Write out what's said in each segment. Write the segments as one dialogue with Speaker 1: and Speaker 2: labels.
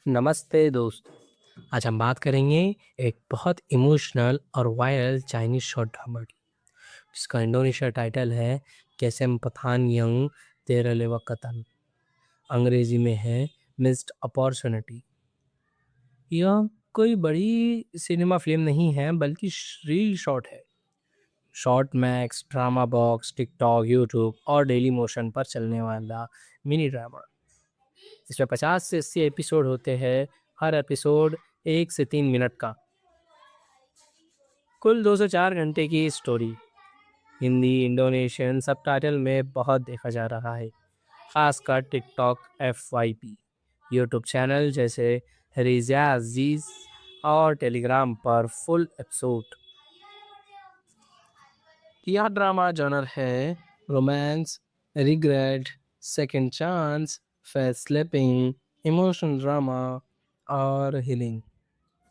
Speaker 1: नमस्ते दोस्त। आज हम बात करेंगे एक बहुत इमोशनल और वायरल चाइनीज शॉर्ट ड्रामा की, जिसका इंडोनेशिया टाइटल है कैसम पठान यंग तेरे लेवा कतन। अंग्रेजी में है मिस्ड अपॉर्चुनिटी। यह कोई बड़ी सिनेमा फिल्म नहीं है बल्कि रील शॉर्ट है। Short max, drama box, TikTok, YouTube और डेली मोशन पर चलने वाला मिनी ड्रामा। इसमें 50 से 80 एपिसोड होते हैं। हर एपिसोड 1 से 3 मिनट का। कुल 2 से 4 घंटे की स्टोरी। हिंदी, इंडोनेशियन सबटाइटल में बहुत देखा जा रहा है, खासकर टिकटॉक, FYP, यूट्यूब चैनल जैसे रिज़ा अजीज और टेलीग्राम पर फुल एपिसोड। यह ड्रामा जॉनर है romance, regret, second chance, face slapping, emotional drama और हीलिंग।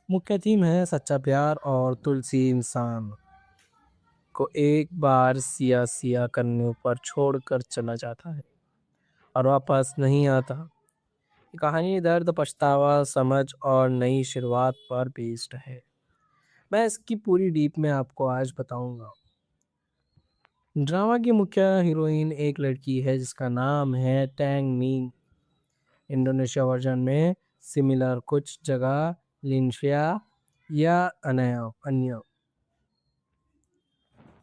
Speaker 1: मुख्य थीम है सच्चा प्यार और तुलसी इंसान को एक बार सिया सिया करने पर छोड़कर चला जाता है और वापस नहीं आता। ये कहानी दर्द, पछतावा, समझ और नई शुरुआत पर बेस्ड है। मैं इसकी पूरी डीप में आपको आज बताऊंगा। ड्रामा की मुख्य हीरोइन एक लड़की है जिसका नाम है टैंग मीन। इंडोनेशिया वर्जन में सिमिलर, कुछ जगह लिंशिया या अनया अन्य।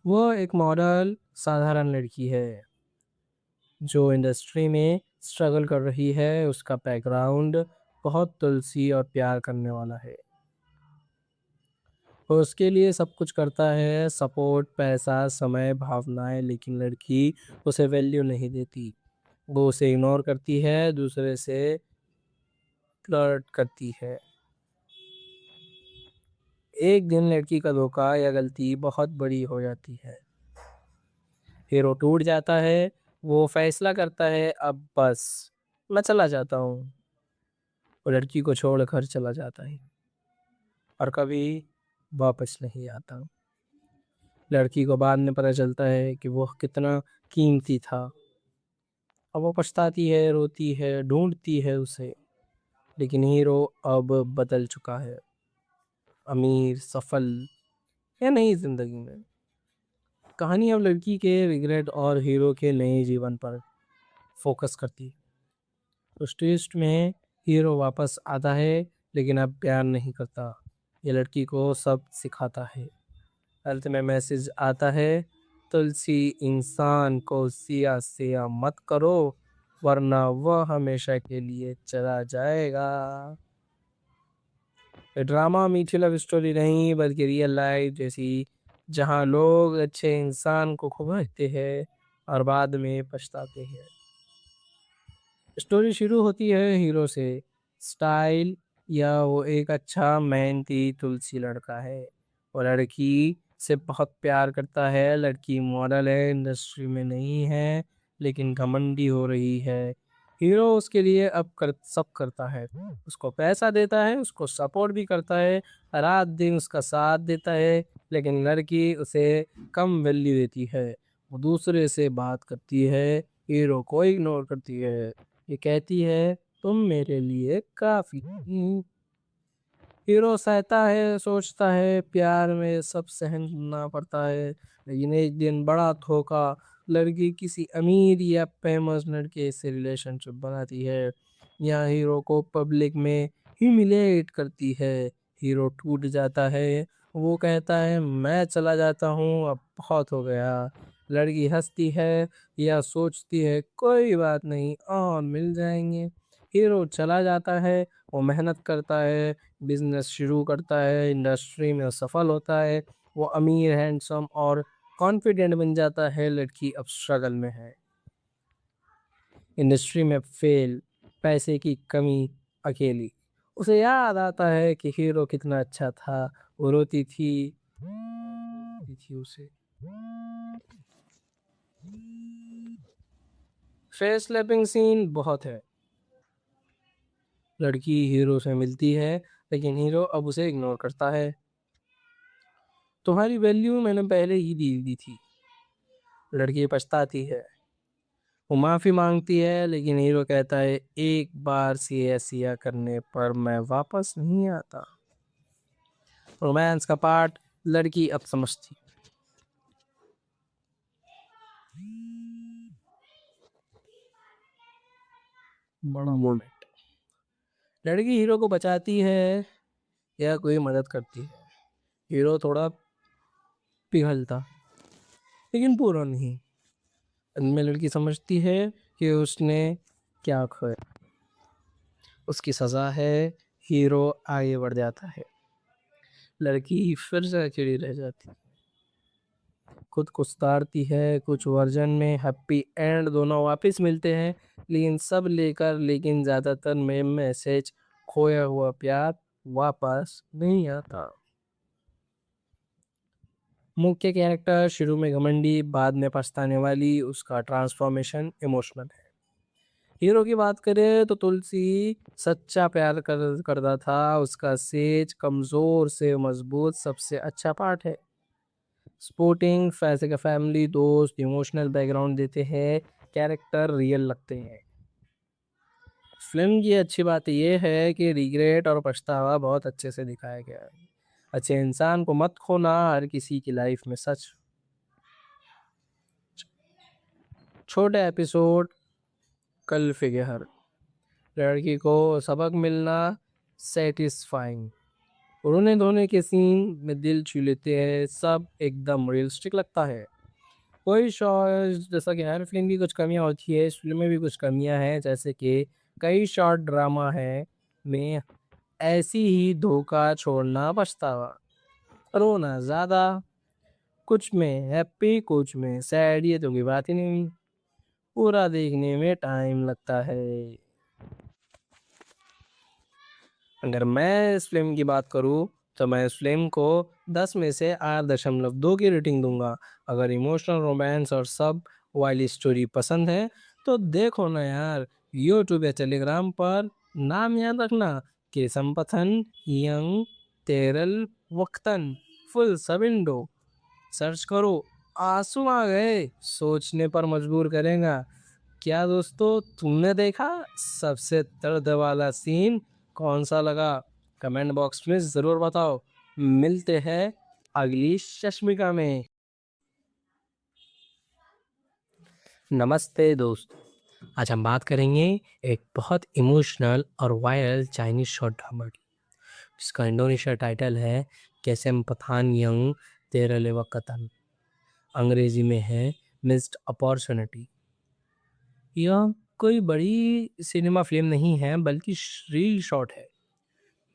Speaker 1: वो एक मॉडल साधारण लड़की है जो इंडस्ट्री में स्ट्रगल कर रही है। उसका बैकग्राउंड बहुत तुलसी और प्यार करने वाला है। वो उसके लिए सब कुछ करता है, सपोर्ट, पैसा, समय, भावनाएं, लेकिन लड़की उसे वैल्यू नहीं देती। वो उसे इग्नोर करती है, दूसरे से फ्लर्ट करती है। एक दिन लड़की का धोखा या गलती बहुत बड़ी हो जाती है। हीरो टूट जाता है। वो फैसला करता है अब बस मैं चला जाता हूँ। वो लड़की को छोड़कर चला जाता है और कभी वापस नहीं आता। लड़की को बाद में पता चलता है कि वो कितना कीमती था। अब वो पछताती है, रोती है, ढूंढती है उसे। लेकिन हीरो अब बदल चुका है, अमीर, सफल या नई जिंदगी में। कहानी अब लड़की के रिग्रेट और हीरो के नए जीवन पर फोकस करती है। उस ट्विस्ट में हीरो वापस आता है लेकिन अब प्यार नहीं करता। ये लड़की को सब सिखाता है। अंत में मैसेज आता है, तुलसी इंसान को सिया सिया मत करो वरना वह हमेशा के लिए चला जाएगा। ये ड्रामा मीठी लव स्टोरी नहीं बल्कि रियल लाइफ जैसी, जहाँ लोग अच्छे इंसान को खोते हैं और बाद में पछताते हैं। स्टोरी शुरू होती है हीरो से, स्टाइल या वो एक अच्छा मेहनती तुलसी लड़का है। वो लड़की से बहुत प्यार करता है। लड़की मॉडल है, इंडस्ट्री में नहीं है लेकिन घमंडी हो रही है। हीरो उसके लिए अब सब करता है। उसको पैसा देता है, उसको सपोर्ट भी करता है, रात दिन उसका साथ देता है। लेकिन लड़की उसे कम वैल्यू देती है। वो दूसरे से बात करती है, हीरो को इग्नोर करती है। ये कहती है तुम मेरे लिए काफी नहीं। हीरो सहता है, सोचता है प्यार में सब सहन करना पड़ता है। लेकिन एक दिन बड़ा धोखा, लड़की किसी अमीर या फेमस लड़के से रिलेशनशिप बनाती है। यहाँ हीरो को पब्लिक में ह्यूमिलेट करती है। हीरो टूट जाता है। वो कहता है मैं चला जाता हूँ, अब बहुत हो गया। लड़की हंसती है या सोचती है कोई बात नहीं और मिल जाएंगे। हीरो चला जाता है। वो मेहनत करता है, बिजनेस शुरू करता है, इंडस्ट्री में सफल होता है। वो अमीर, हैंडसम और कॉन्फिडेंट बन जाता है। लड़की अब स्ट्रगल में है, इंडस्ट्री में फेल, पैसे की कमी, अकेली। उसे याद आता है कि हीरो कितना अच्छा था। वो रोती थी उसे। फेस स्लैपिंग सीन बहुत है। लड़की हीरो से मिलती है लेकिन हीरो अब उसे इग्नोर करता है। तुम्हारी वैल्यू मैंने पहले ही दी दी थी। लड़की पछताती है। वो माफी मांगती है लेकिन हीरो कहता है एक बार सिया सिया करने पर मैं वापस नहीं आता। रोमांस का पार्ट लड़की अब समझती। बड़ा मोमेंट। लड़की हीरो को बचाती है या कोई मदद करती है। हीरो थोड़ा पिघलता लेकिन पूरा नहीं। अंत में लड़की समझती है कि उसने क्या खोया। उसकी सजा है। हीरो आगे बढ़ जाता है। लड़की फिर से अकेली रह जाती। खुद को सुधारती है। कुछ वर्जन में हैप्पी एंड दोनों वापस मिलते हैं लेकिन सब लेकर, लेकिन ज्यादातर में मैसेज खोया हुआ प्यार वापस नहीं आता। मुख्य कैरेक्टर शुरू में घमंडी, बाद में पछताने वाली। उसका ट्रांसफॉर्मेशन इमोशनल है। हीरो की बात करें तो तुलसी सच्चा प्यार करता था। उसका सेज कमजोर से मजबूत सबसे अच्छा पार्ट है। सपोर्टिंग फैसे का फैमिली दोस्त इमोशनल बैकग्राउंड देते हैं। कैरेक्टर रियल लगते हैं। फिल्म की अच्छी बात यह है कि रिग्रेट और पछतावा बहुत अच्छे से दिखाया गया है। अच्छे इंसान को मत खोना, हर किसी की लाइफ में सच। छोटे एपिसोड कल फिगर। लड़की को सबक मिलना सेटिस्फाइंग। रोने धोने के सीन में दिल छू लेते हैं। सब एकदम रियलिस्टिक लगता है। कोई शॉर्ट, जैसा कि हर फिल्म की कुछ कमियां होती है, इस फिल्म में भी कुछ कमियां हैं। जैसे कि कई शॉर्ट ड्रामा है में ऐसी ही धोखा, छोड़ना, पछतावा, रोना ज्यादा, कुछ में हैप्पी कुछ में सैड, ये तो कोई बात ही नहीं। पूरा देखने में टाइम लगता है। अगर मैं इस फिल्म की बात करूँ तो मैं इस फिल्म को 10 में से 8.2 की रेटिंग दूंगा। अगर इमोशनल रोमांस और सब वाली स्टोरी पसंद है तो देखो ना यार। यूट्यूब या टेलीग्राम पर नाम याद रखना कि संपथन यंग तेरल वक्तन फुल सब इंडो सर्च करो। आंसू आ गए, सोचने पर मजबूर करेगा। क्या दोस्तों, तुमने देखा सबसे दर्द वाला सीन कौन सा लगा? कमेंट बॉक्स में जरूर बताओ। मिलते हैं अगली चश्मिका में। नमस्ते दोस्तों, आज हम बात करेंगे एक बहुत इमोशनल और वायरल चाइनीज शॉर्ट ड्रामा की, जिसका इंडोनेशिया टाइटल है कैसेम पठान यंग तेरलेवा कतन। अंग्रेजी में है मिस्ड अपॉर्चुनिटी। यह कोई बड़ी सिनेमा फिल्म नहीं है बल्कि रील शॉर्ट है।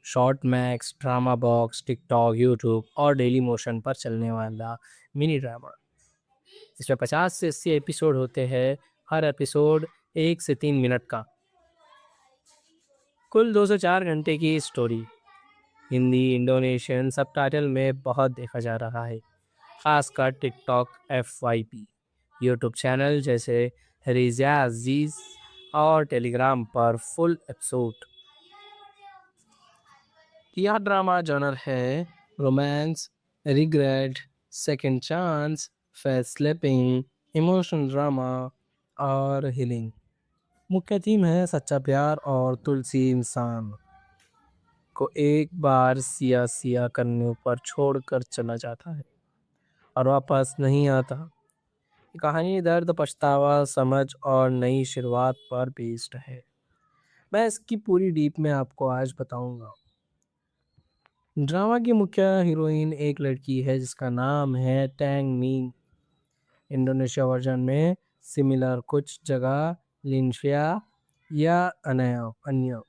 Speaker 1: Short max, drama box, TikTok, YouTube और डेली मोशन पर चलने वाला मिनी ड्रामा। इसमें 50 से 80 एपिसोड होते हैं। हर एपिसोड 1 से 3 मिनट का। कुल 2 से 4 घंटे की स्टोरी। हिंदी इंडोनेशियन सब टाइटल में बहुत देखा जा रहा है, खासकर टिकटॉक, FYP, यूट्यूब चैनल जैसे रिजा अजीज और टेलीग्राम पर फुल एपिसोड। यह ड्रामा जॉनर है romance, regret, second chance, face slipping, emotional drama और हीलिंग। मुख्य थीम है सच्चा प्यार और तुलसी इंसान को एक बार सिया सिया करने पर छोड़कर चला जाता है और वापस नहीं आता। ये कहानी दर्द, पछतावा, समझ और नई शुरुआत पर बेस्ड है। मैं इसकी पूरी डीप में आपको आज बताऊंगा। ड्रामा की मुख्य हीरोइन एक लड़की है जिसका नाम है टैंग मीन। इंडोनेशिया वर्जन में सिमिलर, कुछ जगह लिनशिया या अनया अन्य।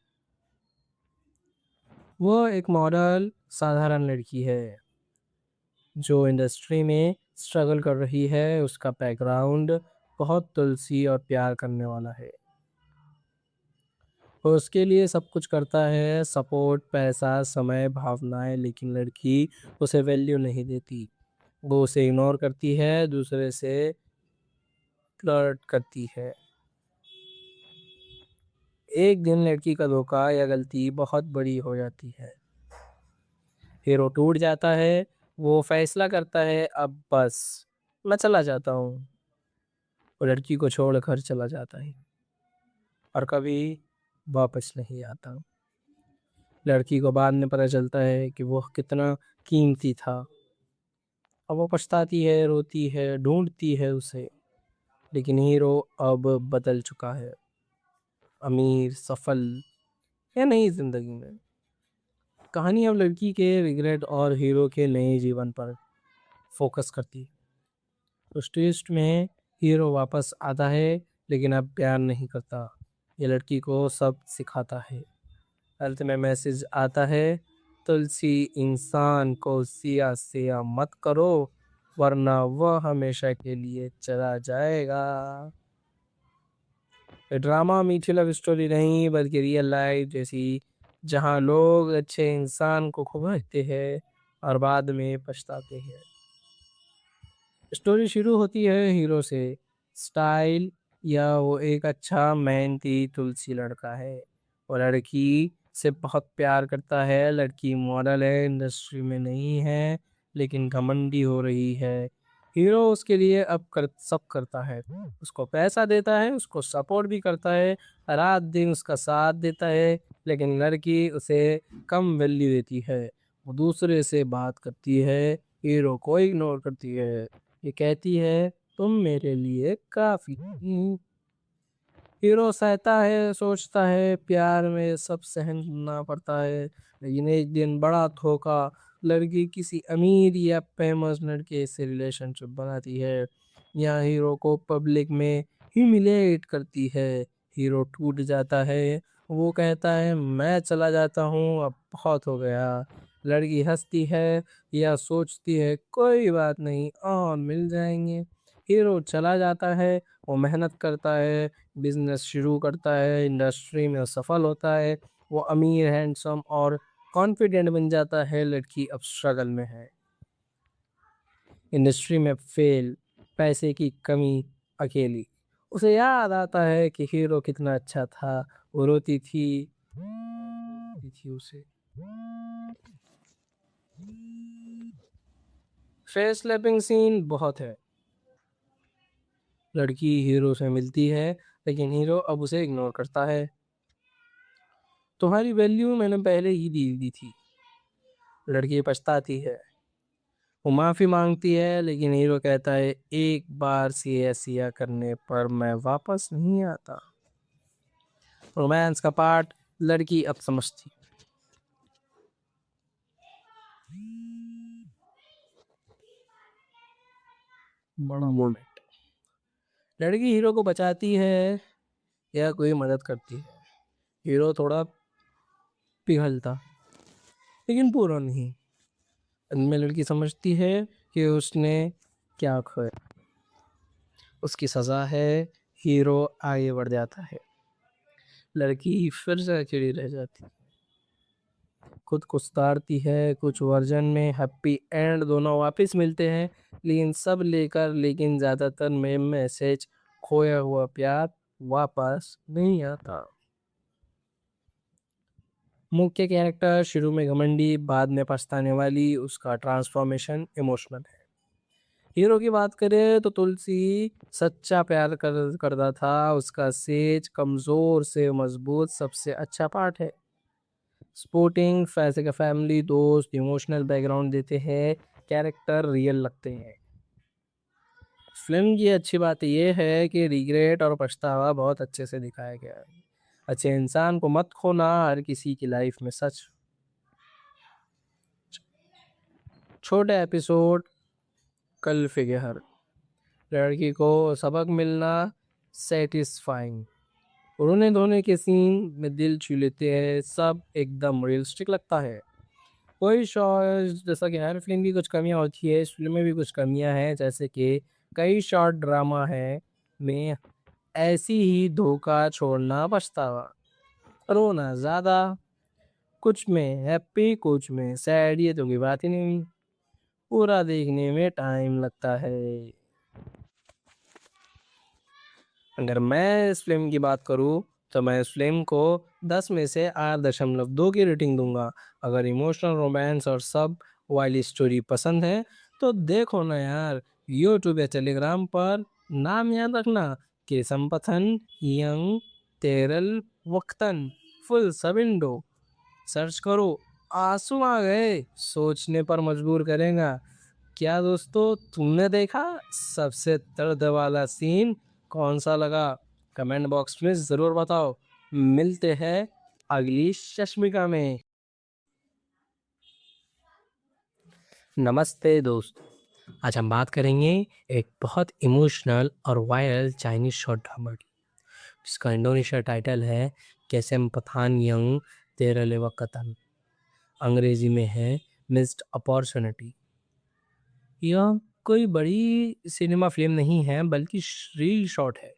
Speaker 1: वो एक मॉडल साधारण लड़की है जो इंडस्ट्री में स्ट्रगल कर रही है। उसका बैकग्राउंड बहुत तुलसी और प्यार करने वाला है। वो उसके लिए सब कुछ करता है, सपोर्ट, पैसा, समय, भावनाएं, लेकिन लड़की उसे वैल्यू नहीं देती। वो उसे इग्नोर करती है, दूसरे से फ्लर्ट करती है। एक दिन लड़की का धोखा या गलती बहुत बड़ी हो जाती है। हीरो टूट जाता है। वो फैसला करता है अब बस मैं चला जाता हूँ। वो लड़की को छोड़ घर चला जाता है और कभी वापस नहीं आता। लड़की को बाद में पता चलता है कि वो कितना कीमती था। अब वो पछताती है, रोती है, ढूंढती है उसे। लेकिन हीरो अब बदल चुका है, अमीर, सफल या नई जिंदगी में। कहानी अब लड़की के रिग्रेट और हीरो के नए जीवन पर फोकस करती है। उस ट्विस्ट में हीरो वापस आता है लेकिन अब प्यार नहीं करता। ये लड़की को सब सिखाता है। अंत में मैसेज आता है, तुलसी इंसान को सिया सिया मत करो वरना वह हमेशा के लिए चला जाएगा। ये ड्रामा मीठी लव स्टोरी नहीं बल्कि रियल लाइफ जैसी, जहाँ लोग अच्छे इंसान को खोते हैं और बाद में पछताते हैं। स्टोरी शुरू होती है हीरो से, स्टाइल या वो एक अच्छा मेहनती तुलसी लड़का है। और लड़की से बहुत प्यार करता है। लड़की मॉडल है, इंडस्ट्री में नहीं है लेकिन घमंडी हो रही है। हीरो उसके लिए अब सब करता है, उसको पैसा देता है, उसको सपोर्ट भी करता है, रात दिन उसका साथ देता है। लेकिन लड़की उसे कम वैल्यू देती है। वो दूसरे से बात करती है, हीरो को इग्नोर करती है। ये कहती है तुम मेरे लिए काफी नहीं। हीरो सहता है, सोचता है प्यार में सब सहन करना पड़ता है। लेकिन एक दिन बड़ा धोखा, लड़की किसी अमीर या फेमस लड़के से रिलेशनशिप बनाती है या हीरो को पब्लिक में ह्यूमिलेट करती है। हीरो टूट जाता है, वो कहता है मैं चला जाता हूँ, अब बहुत हो गया। लड़की हंसती है या सोचती है कोई बात नहीं और मिल जाएंगे। हीरो चला जाता है, वो मेहनत करता है, बिजनेस शुरू करता है, इंडस्ट्री में सफल होता है। वो अमीर, हैंडसम और कॉन्फिडेंट बन जाता है। लड़की अब स्ट्रगल में है, इंडस्ट्री में फेल, पैसे की कमी, अकेली। उसे याद आता है कि हीरो कितना अच्छा था। वो रोती थी उसे। फेस स्लैपिंग सीन बहुत है। लड़की हीरो से मिलती है लेकिन हीरो अब उसे इग्नोर करता है। तुम्हारी वैल्यू मैंने पहले ही दी दी थी। लड़की पछताती है, वो माफी मांगती है लेकिन हीरो कहता है एक बार सिया सिया करने पर मैं वापस नहीं आता। रोमांस का पार्ट लड़की अब समझती। बड़ा मोमेंट, लड़की हीरो को बचाती है या कोई मदद करती है। हीरो थोड़ा पिघलता लेकिन पूरा नहीं। अंत में लड़की समझती है कि उसने क्या खोया, उसकी सजा है। हीरो आगे बढ़ जाता है, लड़की फिर से अकेली रह जाती, खुद को सुधारती है। कुछ वर्जन में हैप्पी एंड दोनों वापस मिलते हैं लेकिन सब लेकर, लेकिन ज्यादातर में मैसेज खोया हुआ प्यार वापस नहीं आता। मुख्य कैरेक्टर शुरू में घमंडी, बाद में पछताने वाली, उसका ट्रांसफॉर्मेशन इमोशनल है। हीरो की बात करें तो तुलसी सच्चा प्यार करता था, उसका सेज कमजोर से मजबूत सबसे अच्छा पार्ट है। सपोर्टिंग फैसे का फैमिली, दोस्त इमोशनल बैकग्राउंड देते हैं, कैरेक्टर रियल लगते हैं। फिल्म की अच्छी बात यह है कि रिग्रेट और पछतावा बहुत अच्छे से दिखाया गया है। अच्छे इंसान को मत खोना, हर किसी की लाइफ में सच। छोटे एपिसोड, कल फिगर, लड़की को सबक मिलना, सेटिस्फाइंग, रोने धोने के सीन में दिल छू लेते हैं, सब एकदम रियलिस्टिक लगता है। कोई शॉर्ट, जैसा कि हर फिल्म की कुछ कमियां होती है, इस फिल्म में भी कुछ कमियां हैं, जैसे कि कई शॉर्ट ड्रामा है में ऐसी ही धोखा, छोड़ना, पछतावा, रोना ज्यादा, कुछ में हैप्पी कुछ में सैड, ये तो कोई बात ही नहीं, पूरा देखने में टाइम लगता है। अगर मैं इस फिल्म की बात करूँ तो मैं इस फिल्म को 10 में से 8.2 की रेटिंग दूंगा। अगर इमोशनल, रोमांस और सब वाली स्टोरी पसंद है तो देखो ना यार, यूट्यूब या टेलीग्राम पर नाम याद रखना, केशमपथन, यंग, तेरल, वक्तन, फुल सब इंडो। सर्च करो, आंसू आ गए, सोचने पर मजबूर करेगा। क्या दोस्तों, तुमने देखा सबसे दर्द वाला सीन कौन सा लगा? कमेंट बॉक्स में जरूर बताओ। मिलते हैं अगली चश्मिका में। नमस्ते दोस्तों, आज हम बात करेंगे एक बहुत इमोशनल और वायरल चाइनीज शॉर्ट ड्रामा की, जिसका इंडोनेशिया टाइटल है कैसेम पठान यंग तेरलेवा कतन। अंग्रेजी में है मिस्ड अपॉर्चुनिटी। यह कोई बड़ी सिनेमा फिल्म नहीं है, बल्कि रील शॉर्ट है।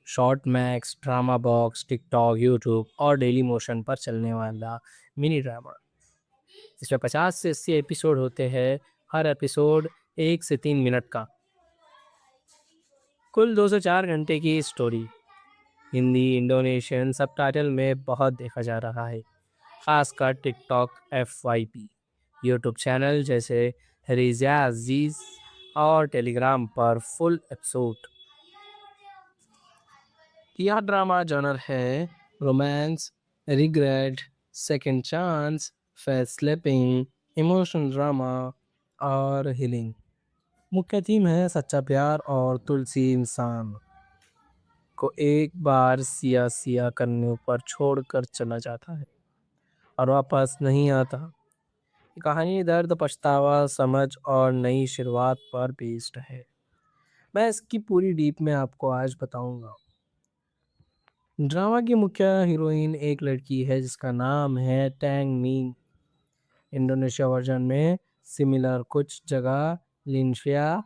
Speaker 1: Short max, drama box, TikTok, YouTube और डेली मोशन पर चलने वाला मिनी ड्रामा। इसमें 50 से 80 एपिसोड होते हैं, हर एपिसोड 1 से 3 मिनट का। कुल 2 से 4 घंटे की स्टोरी। हिंदी, इंडोनेशियन सब टाइटल में बहुत देखा जा रहा है, खासकर टिकटॉक, FYP, यूट्यूब चैनल जैसे रिजा अजीज और टेलीग्राम पर फुल एपिसोड। यह ड्रामा जॉनर है romance, regret, second chance, face slipping, emotional drama और हीलिंग। मुख्य थीम है सच्चा प्यार और तुलसी इंसान को एक बार सिया सिया करने पर छोड़कर चला जाता है और वापस नहीं आता। ये कहानी दर्द, पछतावा, समझ और नई शुरुआत पर बेस्ड है। मैं इसकी पूरी डीप में आपको आज बताऊंगा। ड्रामा की मुख्य हीरोइन एक लड़की है जिसका नाम है टैंग मीन। इंडोनेशिया वर्जन में सिमिलर, कुछ जगह लिंशिया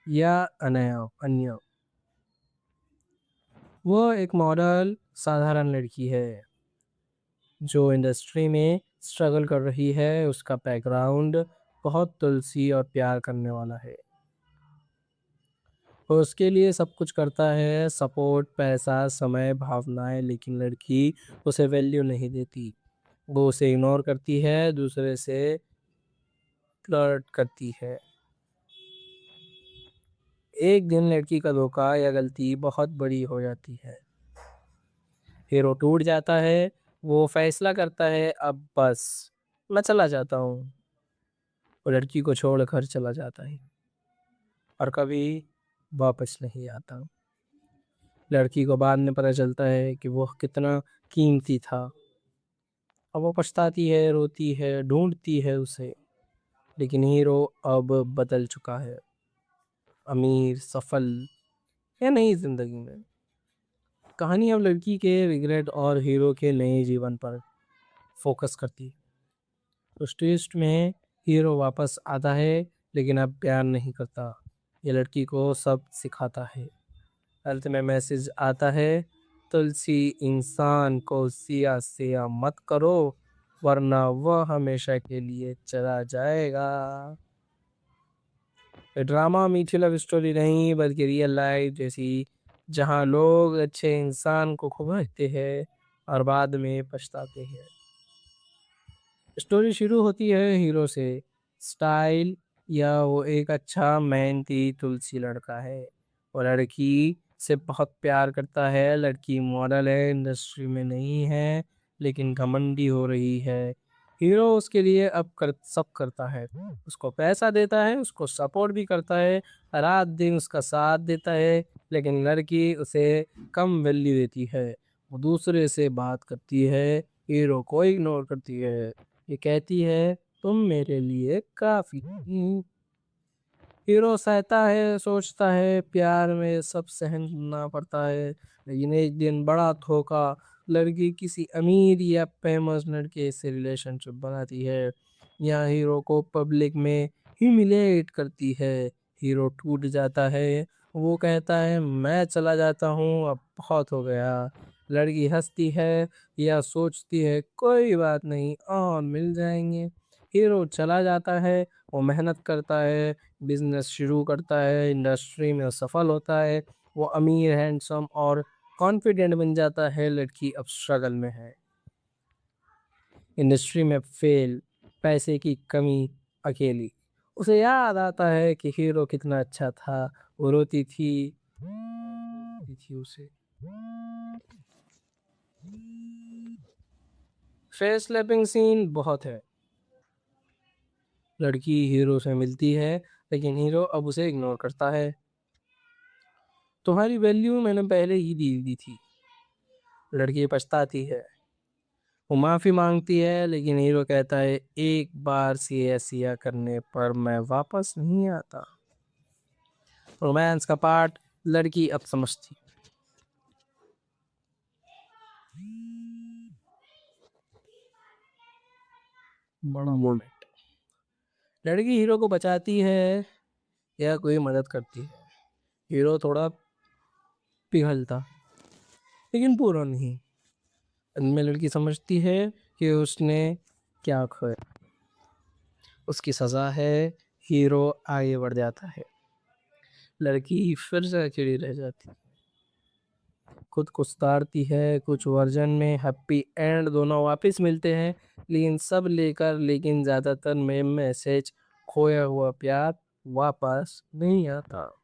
Speaker 1: या अन्य। वो एक मॉडल साधारण लड़की है जो इंडस्ट्री में स्ट्रगल कर रही है। उसका बैकग्राउंड बहुत तुलसी और प्यार करने वाला है। वो उसके लिए सब कुछ करता है, सपोर्ट, पैसा, समय, भावनाएं, लेकिन लड़की उसे वैल्यू नहीं देती। वो उसे इग्नोर करती है, दूसरे से फ्लर्ट करती है। एक दिन लड़की का धोखा या गलती बहुत बड़ी हो जाती है। हीरो टूट जाता है। वो फैसला करता है, अब बस मैं चला जाता हूँ। वो लड़की को छोड़ घर चला जाता है और कभी वापस नहीं आता। लड़की को बाद में पता चलता है कि वो कितना कीमती था। अब वो पछताती है, रोती है, ढूंढती है उसे। लेकिन हीरो अब बदल चुका है, अमीर, सफल या नई जिंदगी में। कहानी अब लड़की के रिग्रेट और हीरो के नए जीवन पर फोकस करती है। उस ट्विस्ट में हीरो वापस आता है, लेकिन अब प्यार नहीं करता। ये लड़की को सब सिखाता है। अंत में मैसेज आता है, तुलसी इंसान को सिया सिया मत करो, वरना वह हमेशा के लिए चला जाएगा। ये ड्रामा मीठी लव स्टोरी नहीं, बल्कि रियल लाइफ जैसी, जहाँ लोग अच्छे इंसान को खोते हैं और बाद में पछताते हैं। स्टोरी शुरू होती है हीरो से, स्टाइल, या वो एक अच्छा मेहनती तुलसी लड़का है। वो लड़की से बहुत प्यार करता है। लड़की मॉडल है, इंडस्ट्री में नहीं है, लेकिन घमंडी हो रही है। हीरो उसके लिए अब सब करता है। उसको पैसा देता है, उसको सपोर्ट भी करता है, रात दिन उसका साथ देता है। लेकिन लड़की उसे कम वैल्यू देती है। वो दूसरे से बात करती है, हीरो को इग्नोर करती है। ये कहती है, तुम मेरे लिए काफी नहीं। हीरो सहता है, सोचता है प्यार में सब सहन करना पड़ता है। लेकिन एक दिन बड़ा धोखा, लड़की किसी अमीर या फेमस लड़के से रिलेशनशिप बनाती है। या हीरो को पब्लिक में ह्यूमिलेट करती है। हीरो टूट जाता है। वो कहता है, मैं चला जाता हूँ, अब बहुत हो गया। लड़की हंसती है या सोचती है, कोई बात नहीं, और मिल जाएंगे। हीरो चला जाता है। वो मेहनत करता है, बिजनेस शुरू करता है, इंडस्ट्री में सफल होता है। वो अमीर, हैंडसम और कॉन्फिडेंट बन जाता है। लड़की अब स्ट्रगल में है, इंडस्ट्री में फेल, पैसे की कमी, अकेली। उसे याद आता है कि हीरो कितना अच्छा था। वो रोती थी, थी उसे। फेस स्लैपिंग सीन बहुत है। लड़की हीरो से मिलती है लेकिन हीरो अब उसे इग्नोर करता है। तुम्हारी वैल्यू मैंने पहले ही दी दी थी। लड़की पछताती है। वो माफी मांगती है लेकिन हीरो कहता है एक बार सिया सिया करने पर मैं वापस नहीं आता। रोमांस का पार्ट लड़की अब समझती। बड़ा मोमेंट। लड़की हीरो को बचाती है या कोई मदद करती है। हीरो थोड़ा पिघलता लेकिन पूरा नहीं। अंत में लड़की समझती है कि उसने क्या खोया। उसकी सजा है। हीरो आगे बढ़ जाता है। लड़की फिर से अकेली रह जाती। खुद को सुधारती है। कुछ वर्जन में हैप्पी एंड दोनों वापस मिलते हैं लेकिन सब लेकिन ज्यादातर में मैसेज खोया हुआ प्यार वापस नहीं आता।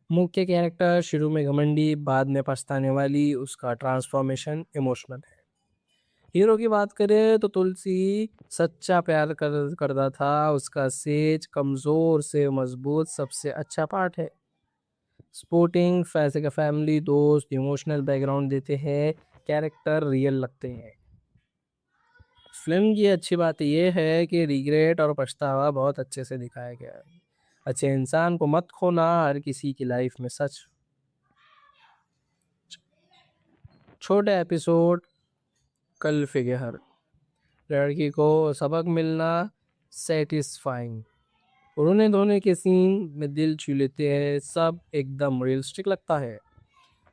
Speaker 1: मुख्य कैरेक्टर शुरू में घमंडी बाद में पछताने वाली। उसका ट्रांसफॉर्मेशन इमोशनल है। हीरो की बात करें तो तुलसी सच्चा प्यार करता था। उसका सेज कमजोर से मजबूत सबसे अच्छा पार्ट है। सपोर्टिंग फैसे का फैमिली दोस्त इमोशनल बैकग्राउंड देते हैं। कैरेक्टर रियल लगते हैं। फिल्म की अच्छी बात यह है कि रिग्रेट और पछतावा बहुत अच्छे से दिखाया गया है। अच्छे इंसान को मत खोना हर किसी की लाइफ में सच। छोटे एपिसोड कल फिगर। लड़की को सबक मिलना सेटिस्फाइंग। रोने धोने के सीन में दिल छू लेते हैं। सब एकदम रियलिस्टिक लगता है।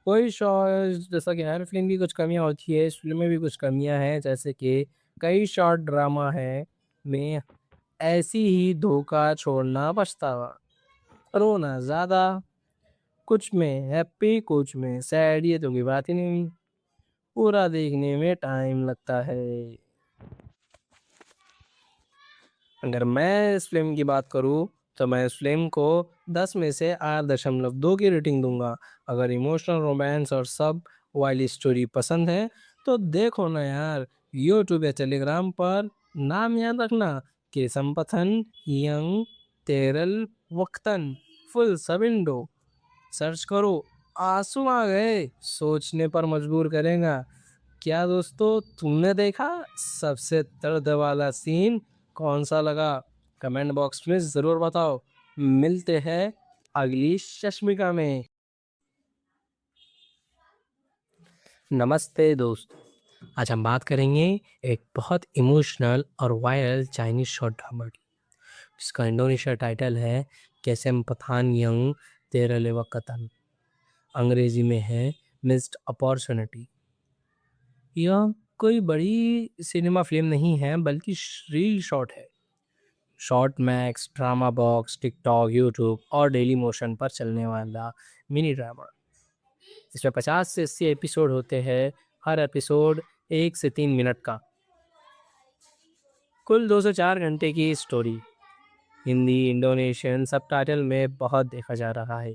Speaker 1: कोई शॉर्ट जैसा कि हर फिल्म की कुछ कमियां होती है इस फिल्म में भी कुछ कमियां हैं जैसे कि कई शॉर्ट ड्रामा है में ऐसी ही धोखा छोड़ना पछतावा। रोना ज्यादा। कुछ में हैप्पी कुछ में सैड ये तो की बात ही नहीं। पूरा देखने में टाइम लगता है। अगर मैं इस फिल्म की बात करूँ तो मैं इस फिल्म को 10 में से 8.2 की रेटिंग दूंगा। अगर इमोशनल रोमांस और सब वाली स्टोरी पसंद है तो देखो ना यार। यूट्यूब या टेलीग्राम पर नाम याद रखना कि संपथन यंग तेरल वक्तन फुल सब इंडो सर्च करो। आंसू आ गए सोचने पर मजबूर करेगा। क्या दोस्तों तुमने देखा सबसे दर्द वाला सीन कौन सा लगा? कमेंट बॉक्स में जरूर बताओ। मिलते हैं अगली चश्मिका में। नमस्ते दोस्त। आज हम बात करेंगे एक बहुत इमोशनल और वायरल चाइनीज शॉर्ट ड्रामा की जिसका इंडोनेशिया टाइटल है कैसेम पठान यंग तेरह वकतन। अंग्रेजी में है मिस्ड अपॉर्चुनिटी। यह कोई बड़ी सिनेमा फिल्म नहीं है बल्कि रील शॉर्ट है। Short max drama box TikTok YouTube और डेली मोशन पर चलने वाला मिनी ड्रामा। इसमें 50 से 80 एपिसोड होते हैं। हर एपिसोड 1 से 3 मिनट का। कुल 2 से 4 घंटे की स्टोरी। हिंदी इंडोनेशियन सबटाइटल में बहुत देखा जा रहा है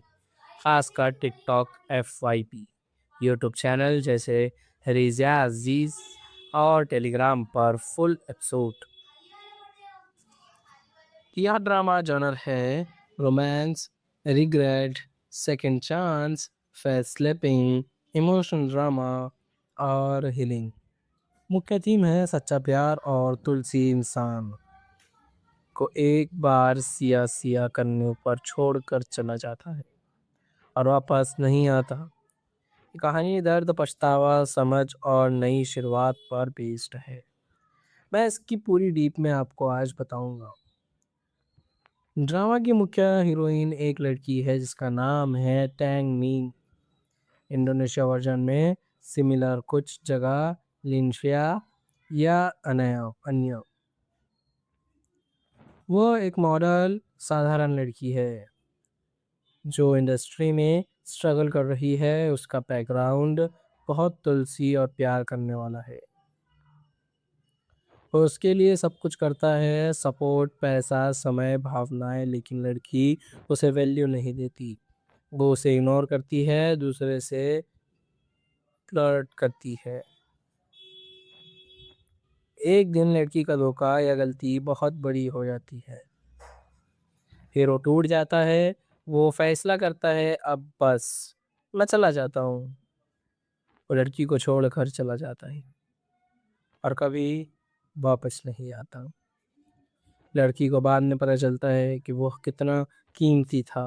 Speaker 1: खासकर टिकटॉक FYP यूट्यूब चैनल जैसे रिजा अजीज और टेलीग्राम पर फुल एपिसोड। यह ड्रामा जॉनर है romance regret second chance face slapping emotional drama और हीलिंग। मुख्य थीम है सच्चा प्यार और तुलसी इंसान को एक बार सिया सिया करने पर छोड़कर चला जाता है और वापस नहीं आता। कहानी दर्द पछतावा समझ और नई शुरुआत पर बेस्ड है। मैं इसकी पूरी डीप में आपको आज बताऊंगा। ड्रामा की मुख्य हीरोइन एक लड़की है जिसका नाम है टैंग मीन। इंडोनेशिया वर्जन में सिमिलर कुछ जगह लिनफिया या अनया अन्य। वो एक मॉडल साधारण लड़की है जो इंडस्ट्री में स्ट्रगल कर रही है। उसका बैकग्राउंड बहुत तुलसी और प्यार करने वाला है। वो उसके लिए सब कुछ करता है, सपोर्ट, पैसा, समय, भावनाएं, लेकिन लड़की उसे वैल्यू नहीं देती। वो उसे इग्नोर करती है, दूसरे से फ्लर्ट करती है। एक दिन लड़की का धोखा या गलती बहुत बड़ी हो जाती है। हीरो टूट जाता है। वो फैसला करता है, अब बस मैं चला जाता हूँ। वो लड़की को छोड़ कर चला जाता है और कभी वापस नहीं आता। लड़की को बाद में पता चलता है कि वो कितना कीमती था।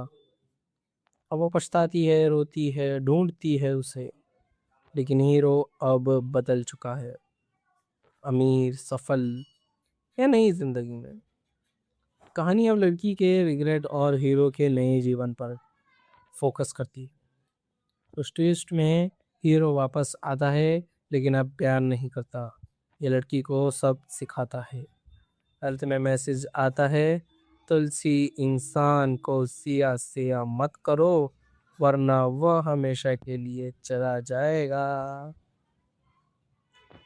Speaker 1: अब वो पछताती है, रोती है, ढूंढती है उसे। लेकिन हीरो अब बदल चुका है, अमीर, सफल या नई जिंदगी में। कहानी अब लड़की के रिग्रेट और हीरो के नए जीवन पर फोकस करती है। उस ट्विस्ट में हीरो वापस आता है, लेकिन अब प्यार नहीं करता। ये लड़की को सब सिखाता है। अंत में मैसेज आता है, तुलसी, इंसान को सिया सिया मत करो, वरना वह हमेशा के लिए चला जाएगा।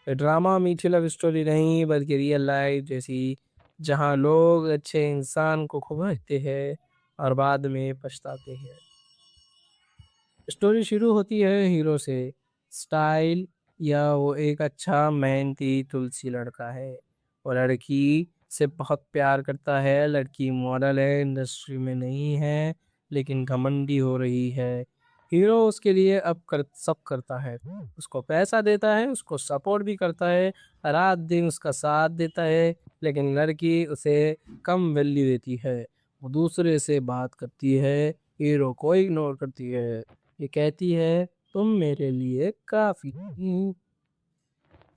Speaker 1: ये ड्रामा मीठी लव स्टोरी नहीं, बल्कि रियल लाइफ जैसी, जहाँ लोग अच्छे इंसान को खोते हैं और बाद में पछताते हैं। स्टोरी शुरू होती है हीरो से, स्टाइल, या वो एक अच्छा मेहनती तुलसी लड़का है। और लड़की से बहुत प्यार करता है। लड़की मॉडल है, इंडस्ट्री में नहीं है, लेकिन घमंडी हो रही है। हीरो उसके लिए अब सब करता है। उसको पैसा देता है, उसको सपोर्ट भी करता है, रात दिन उसका साथ देता है। लेकिन लड़की उसे कम वैल्यू देती है। वो दूसरे से बात करती है, हीरो को इग्नोर करती है। ये कहती है, तुम मेरे लिए काफी नहीं।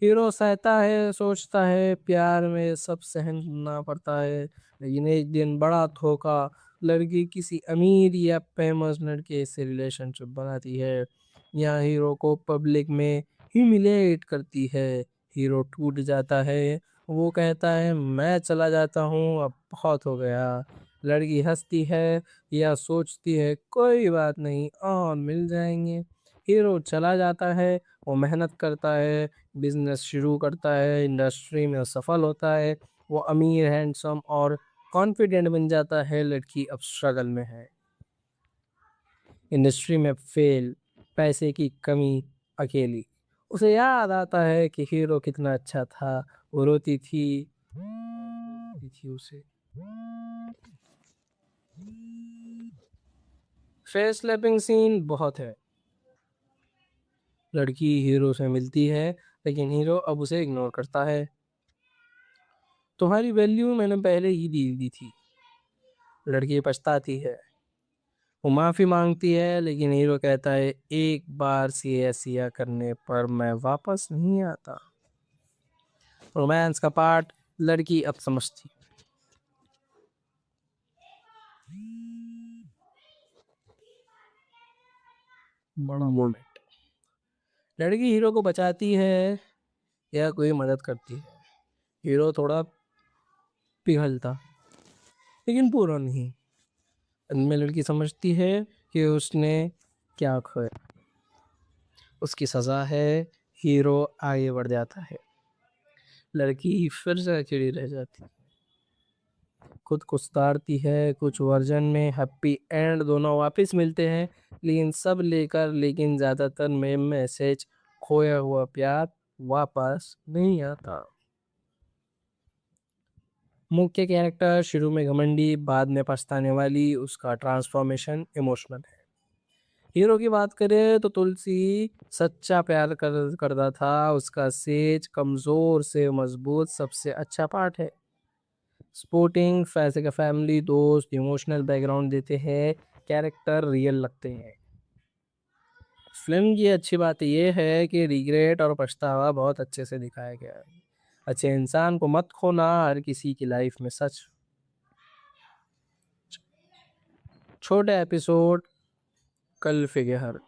Speaker 1: हीरो सहता है, सोचता है प्यार में सब सहन करना पड़ता है। लेकिन एक दिन बड़ा धोखा, लड़की किसी अमीर या फेमस लड़के से रिलेशनशिप बनाती है। या हीरो को पब्लिक में ह्यूमिलेट करती है। हीरो टूट जाता है। वो कहता है, मैं चला जाता हूँ, अब बहुत हो गया। लड़की हंसती है या सोचती है, कोई बात नहीं, और मिल जाएंगे। हीरो चला जाता है। वो मेहनत करता है, बिजनेस शुरू करता है, इंडस्ट्री में सफल होता है। वो अमीर, हैंडसम और कॉन्फिडेंट बन जाता है। लड़की अब स्ट्रगल में है, इंडस्ट्री में फेल, पैसे की कमी, अकेली। उसे याद आता है कि हीरो कितना अच्छा था। वो रोती थी उसे। फेस स्लैपिंग सीन बहुत है। लड़की हीरो से मिलती है, लेकिन हीरो अब उसे इग्नोर करता है। तुम्हारी वैल्यू मैंने पहले ही दी दी थी। लड़की पछताती है। वो माफी मांगती है, लेकिन हीरो कहता है, एक बार सिया सिया करने पर मैं वापस नहीं आता। रोमांस का पार्ट लड़की अब समझती। बड़ा मोमेंट। लड़की हीरो को बचाती है या कोई मदद करती है। हीरो थोड़ा पिघलता, लेकिन पूरा नहीं। अंत में लड़की समझती है कि उसने क्या खोया। उसकी सजा है। हीरो आगे बढ़ जाता है। लड़की फिर से अकेली रह जाती, खुद को सुधारती है। कुछ वर्जन में हैप्पी एंड दोनों वापस मिलते हैं, लेकिन सब लेकर, लेकिन ज्यादातर में मैसेज, खोया हुआ प्यार वापस नहीं आता। मुख्य कैरेक्टर शुरू में घमंडी, बाद में पछताने वाली, उसका ट्रांसफॉर्मेशन इमोशनल है। हीरो की बात करें तो तुलसी सच्चा प्यार करता था। उसका सेज कमजोर से मजबूत सबसे अच्छा पार्ट है। सपोर्टिंग, फैसे का फैमिली, दोस्त, इमोशनल बैकग्राउंड देते हैं, कैरेक्टर रियल लगते हैं। फिल्म की अच्छी बात यह है कि रिग्रेट और पछतावा बहुत अच्छे से दिखाया गया है। अच्छे इंसान को मत खोना, हर किसी की लाइफ में सच। छोटे एपिसोड, कल फिगर,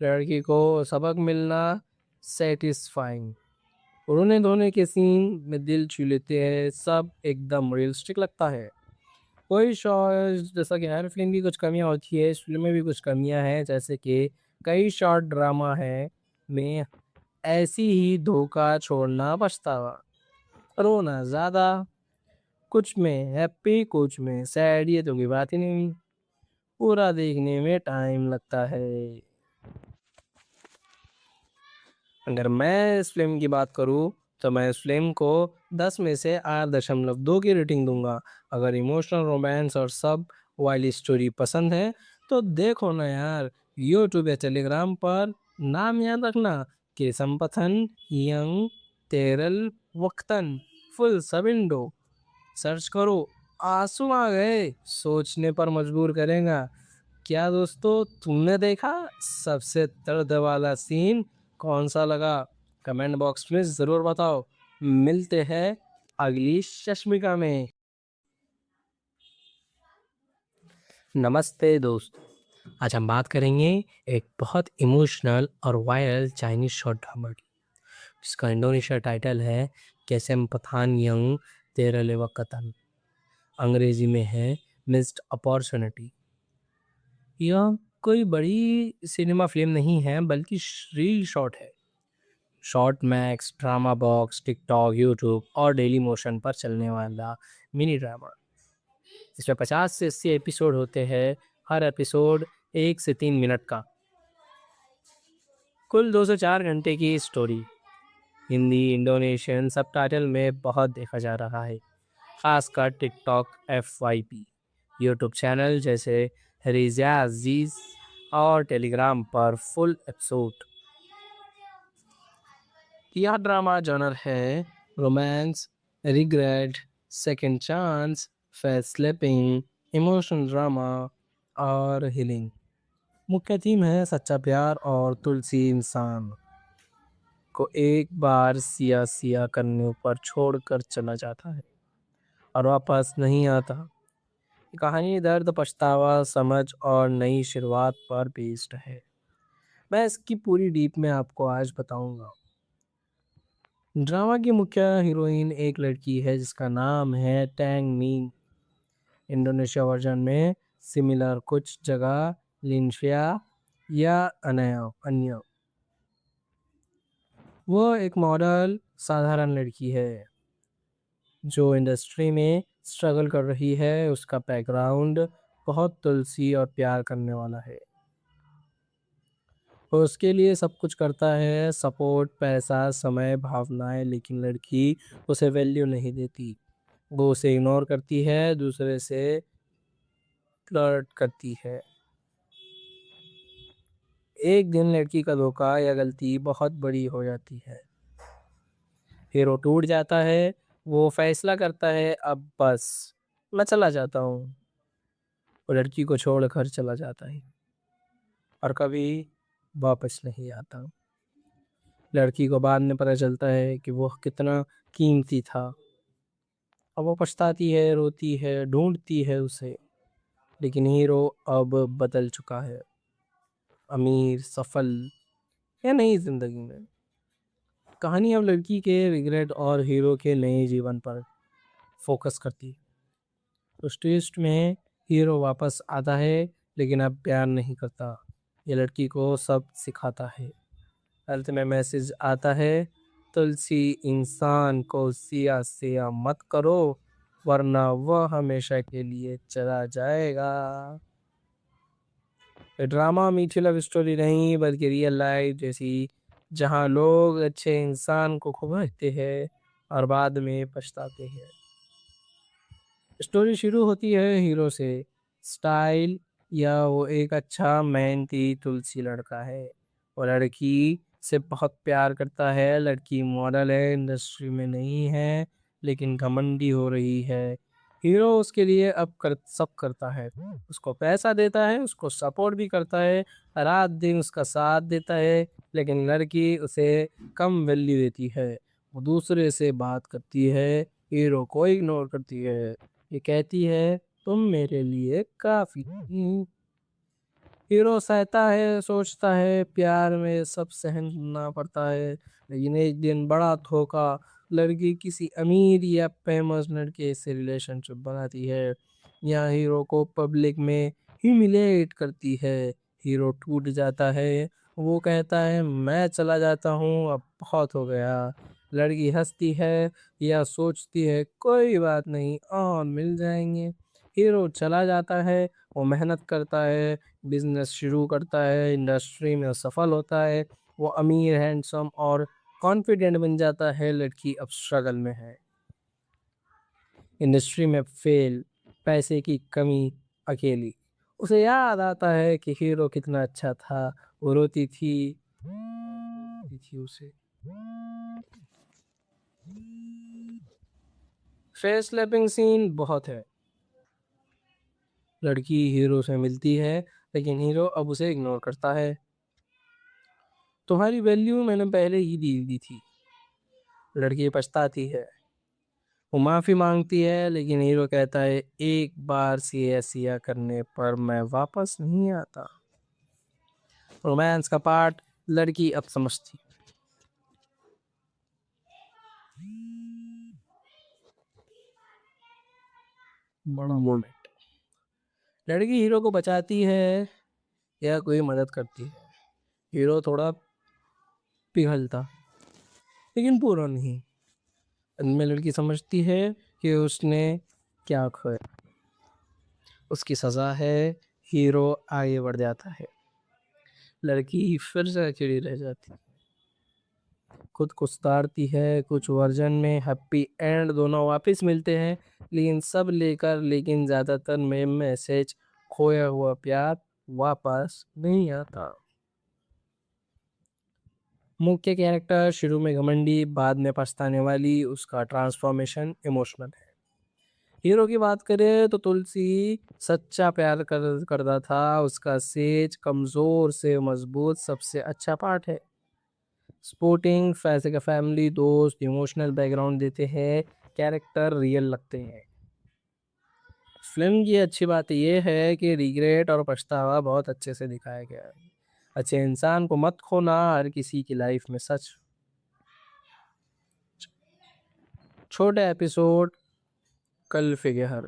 Speaker 1: लड़की को सबक मिलना, सेटिस्फाइंग, रोने धोने के सीन में दिल छू लेते हैं, सब एकदम रियलिस्टिक लगता है। कोई शॉर्ट, जैसा कि हर फिल्म की कुछ कमियां होती है, इस फिल्म में भी कुछ कमियां हैं, जैसे कि कई शॉर्ट ड्रामा है में ऐसी ही धोखा, छोड़ना, पछतावा। रोना ज़्यादा, कुछ में हैप्पी कुछ में सैड, ये तो कोई बात ही नहीं हुई। पूरा देखने में टाइम लगता है। अगर मैं इस फ़िल्म की बात करूँ तो मैं इस फ़िल्म को 10 में से 8.2 की रेटिंग दूँगा। अगर इमोशनल रोमांस और सब वाली स्टोरी पसंद है तो देखो ना यार, यूट्यूब या टेलीग्राम पर नाम याद रखना, केसम यंग तेरल वक्तन फुल सबिंडो सर्च करो। आंसू आ गए, सोचने पर मजबूर करेगा। क्या दोस्तों, तुमने देखा? सबसे दर्द वाला सीन कौन सा लगा? कमेंट बॉक्स में ज़रूर बताओ। मिलते हैं अगली चश्मिका में। नमस्ते दोस्त, आज हम बात करेंगे एक बहुत इमोशनल और वायरल चाइनीज शॉर्ट ड्रामा की, जिसका इंडोनेशिया टाइटल है कैसेम पठान यंग तेरह वकतन। अंग्रेजी में है मिस्ड अपॉर्चुनिटी। यह कोई बड़ी सिनेमा फिल्म नहीं है बल्कि रील शॉर्ट है। Short max, drama box, TikTok, YouTube और डेली मोशन पर चलने वाला मिनी ड्रामा। इसमें 50 से 80 एपिसोड होते हैं, हर एपिसोड 1 से 3 मिनट का। कुल 2 से 4 घंटे की स्टोरी। हिंदी, इंडोनेशियन सबटाइटल में बहुत देखा जा रहा है, खासकर टिकटॉक, FYP, यूट्यूब चैनल जैसे रिज़ा अजीज और टेलीग्राम पर फुल एपिसोड। यह ड्रामा जॉनर है romance, regret, second chance, face slapping, emotional drama और हीलिंग। मुख्य थीम है सच्चा प्यार और तुलसी इंसान को एक बार सिया सिया करने पर छोड़कर चला जाता है और वापस नहीं आता। कहानी दर्द, पछतावा, समझ और नई शुरुआत पर बेस्ड है। मैं इसकी पूरी डीप में आपको आज बताऊंगा। ड्रामा की मुख्य हीरोइन एक लड़की है जिसका नाम है टैंग मीन। इंडोनेशिया वर्जन में सिमिलर, कुछ जगह लिंशिया या अनया अन्य। वो एक मॉडल साधारण लड़की है जो इंडस्ट्री में स्ट्रगल कर रही है। उसका बैकग्राउंड बहुत तुलसी और प्यार करने वाला है। वो उसके लिए सब कुछ करता है, सपोर्ट, पैसा, समय, भावनाएं, लेकिन लड़की उसे वैल्यू नहीं देती। वो उसे इग्नोर करती है, दूसरे से फ्लर्ट करती है। एक दिन लड़की का धोखा या गलती बहुत बड़ी हो जाती है। हीरो टूट जाता है। वो फैसला करता है, अब बस मैं चला जाता हूँ। वो लड़की को छोड़ कर चला जाता है और कभी वापस नहीं आता। लड़की को बाद में पता चलता है कि वो कितना कीमती था। अब वो पछताती है, रोती है, ढूंढती है उसे। लेकिन हीरो अब बदल चुका है, अमीर, सफल या नई जिंदगी में। कहानी अब लड़की के रिग्रेट और हीरो के नए जीवन पर फोकस करती है। उस ट्विस्ट में हीरो वापस आता है लेकिन अब प्यार नहीं करता। ये लड़की को सब सिखाता है। अंत में मैसेज आता है, तुलसी इंसान को सिया सिया मत करो वरना वह हमेशा के लिए चला जाएगा। ये ड्रामा मीठी लव स्टोरी नहीं बल्कि रियल लाइफ जैसी, जहाँ लोग अच्छे इंसान को खोते हैं और बाद में पछताते हैं। स्टोरी शुरू होती है हीरो से, स्टाइल, या वो एक अच्छा मेहनती तुलसी लड़का है। और लड़की से बहुत प्यार करता है। लड़की मॉडल है, इंडस्ट्री में नहीं है लेकिन घमंडी हो रही है। हीरो उसके लिए अब सब करता है, उसको पैसा देता है, उसको सपोर्ट भी करता है, रात दिन उसका साथ देता है। लेकिन लड़की उसे कम वैल्यू देती है। वो दूसरे से बात करती है, हीरो को इग्नोर करती है। ये कहती है तुम मेरे लिए काफी नहीं। हीरो सहता है, सोचता है प्यार में सब सहन करना पड़ता है। लेकिन एक दिन बड़ा धोखा, लड़की किसी अमीर या फेमस लड़के से रिलेशनशिप बनाती है। यहाँ हीरो को पब्लिक में ह्यूमिलेट करती है। हीरो टूट जाता है। वो कहता है मैं चला जाता हूँ, अब बहुत हो गया। लड़की हंसती है या सोचती है कोई बात नहीं और मिल जाएंगे। हीरो चला जाता है, वो मेहनत करता है, बिजनेस शुरू करता है, इंडस्ट्री में सफल होता है, वो अमीर, हैंडसम और कॉन्फिडेंट बन जाता है। लड़की अब स्ट्रगल में है, इंडस्ट्री में फेल, पैसे की कमी, अकेली। उसे याद आता है कि हीरो कितना अच्छा था, वो रोती थी उसे। फेस स्लैपिंग सीन बहुत है। लड़की हीरो से मिलती है लेकिन हीरो अब उसे इग्नोर करता है। तुम्हारी वैल्यू मैंने पहले ही दी थी। लड़की पछताती है, वो माफी मांगती है लेकिन हीरो कहता है एक बार सिया सिया करने पर मैं वापस नहीं आता। रोमांस का पार्ट लड़की अब समझती। बड़ा मोमेंट, लड़की हीरो को बचाती है या कोई मदद करती है। हीरो थोड़ा पिघलता लेकिन पूरा नहीं। अंत में लड़की समझती है कि उसने क्या खोया, उसकी सजा है। हीरो आगे बढ़ जाता है, लड़की फिर से अकेली रह जाती, खुद को सुधारती है। कुछ वर्जन में हैप्पी एंड दोनों वापस मिलते हैं, लेकिन सब लेकर, लेकिन ज़्यादातर में मैसेज खोया हुआ प्यार वापस नहीं आता। मुख्य कैरेक्टर शुरू में घमंडी, बाद में पछताने वाली, उसका ट्रांसफॉर्मेशन इमोशनल है। हीरो की बात करें तो तुलसी सच्चा प्यार करता था, उसका सेज कमजोर से मजबूत सबसे अच्छा पार्ट है। सपोर्टिंग फैसे का फैमिली, दोस्त इमोशनल बैकग्राउंड देते हैं, कैरेक्टर रियल लगते हैं। फिल्म की अच्छी बात यह है कि रिग्रेट और पछतावा बहुत अच्छे से दिखाया गया है। अच्छे इंसान को मत खोना, हर किसी की लाइफ में सच। छोटे एपिसोड, कल फिगर,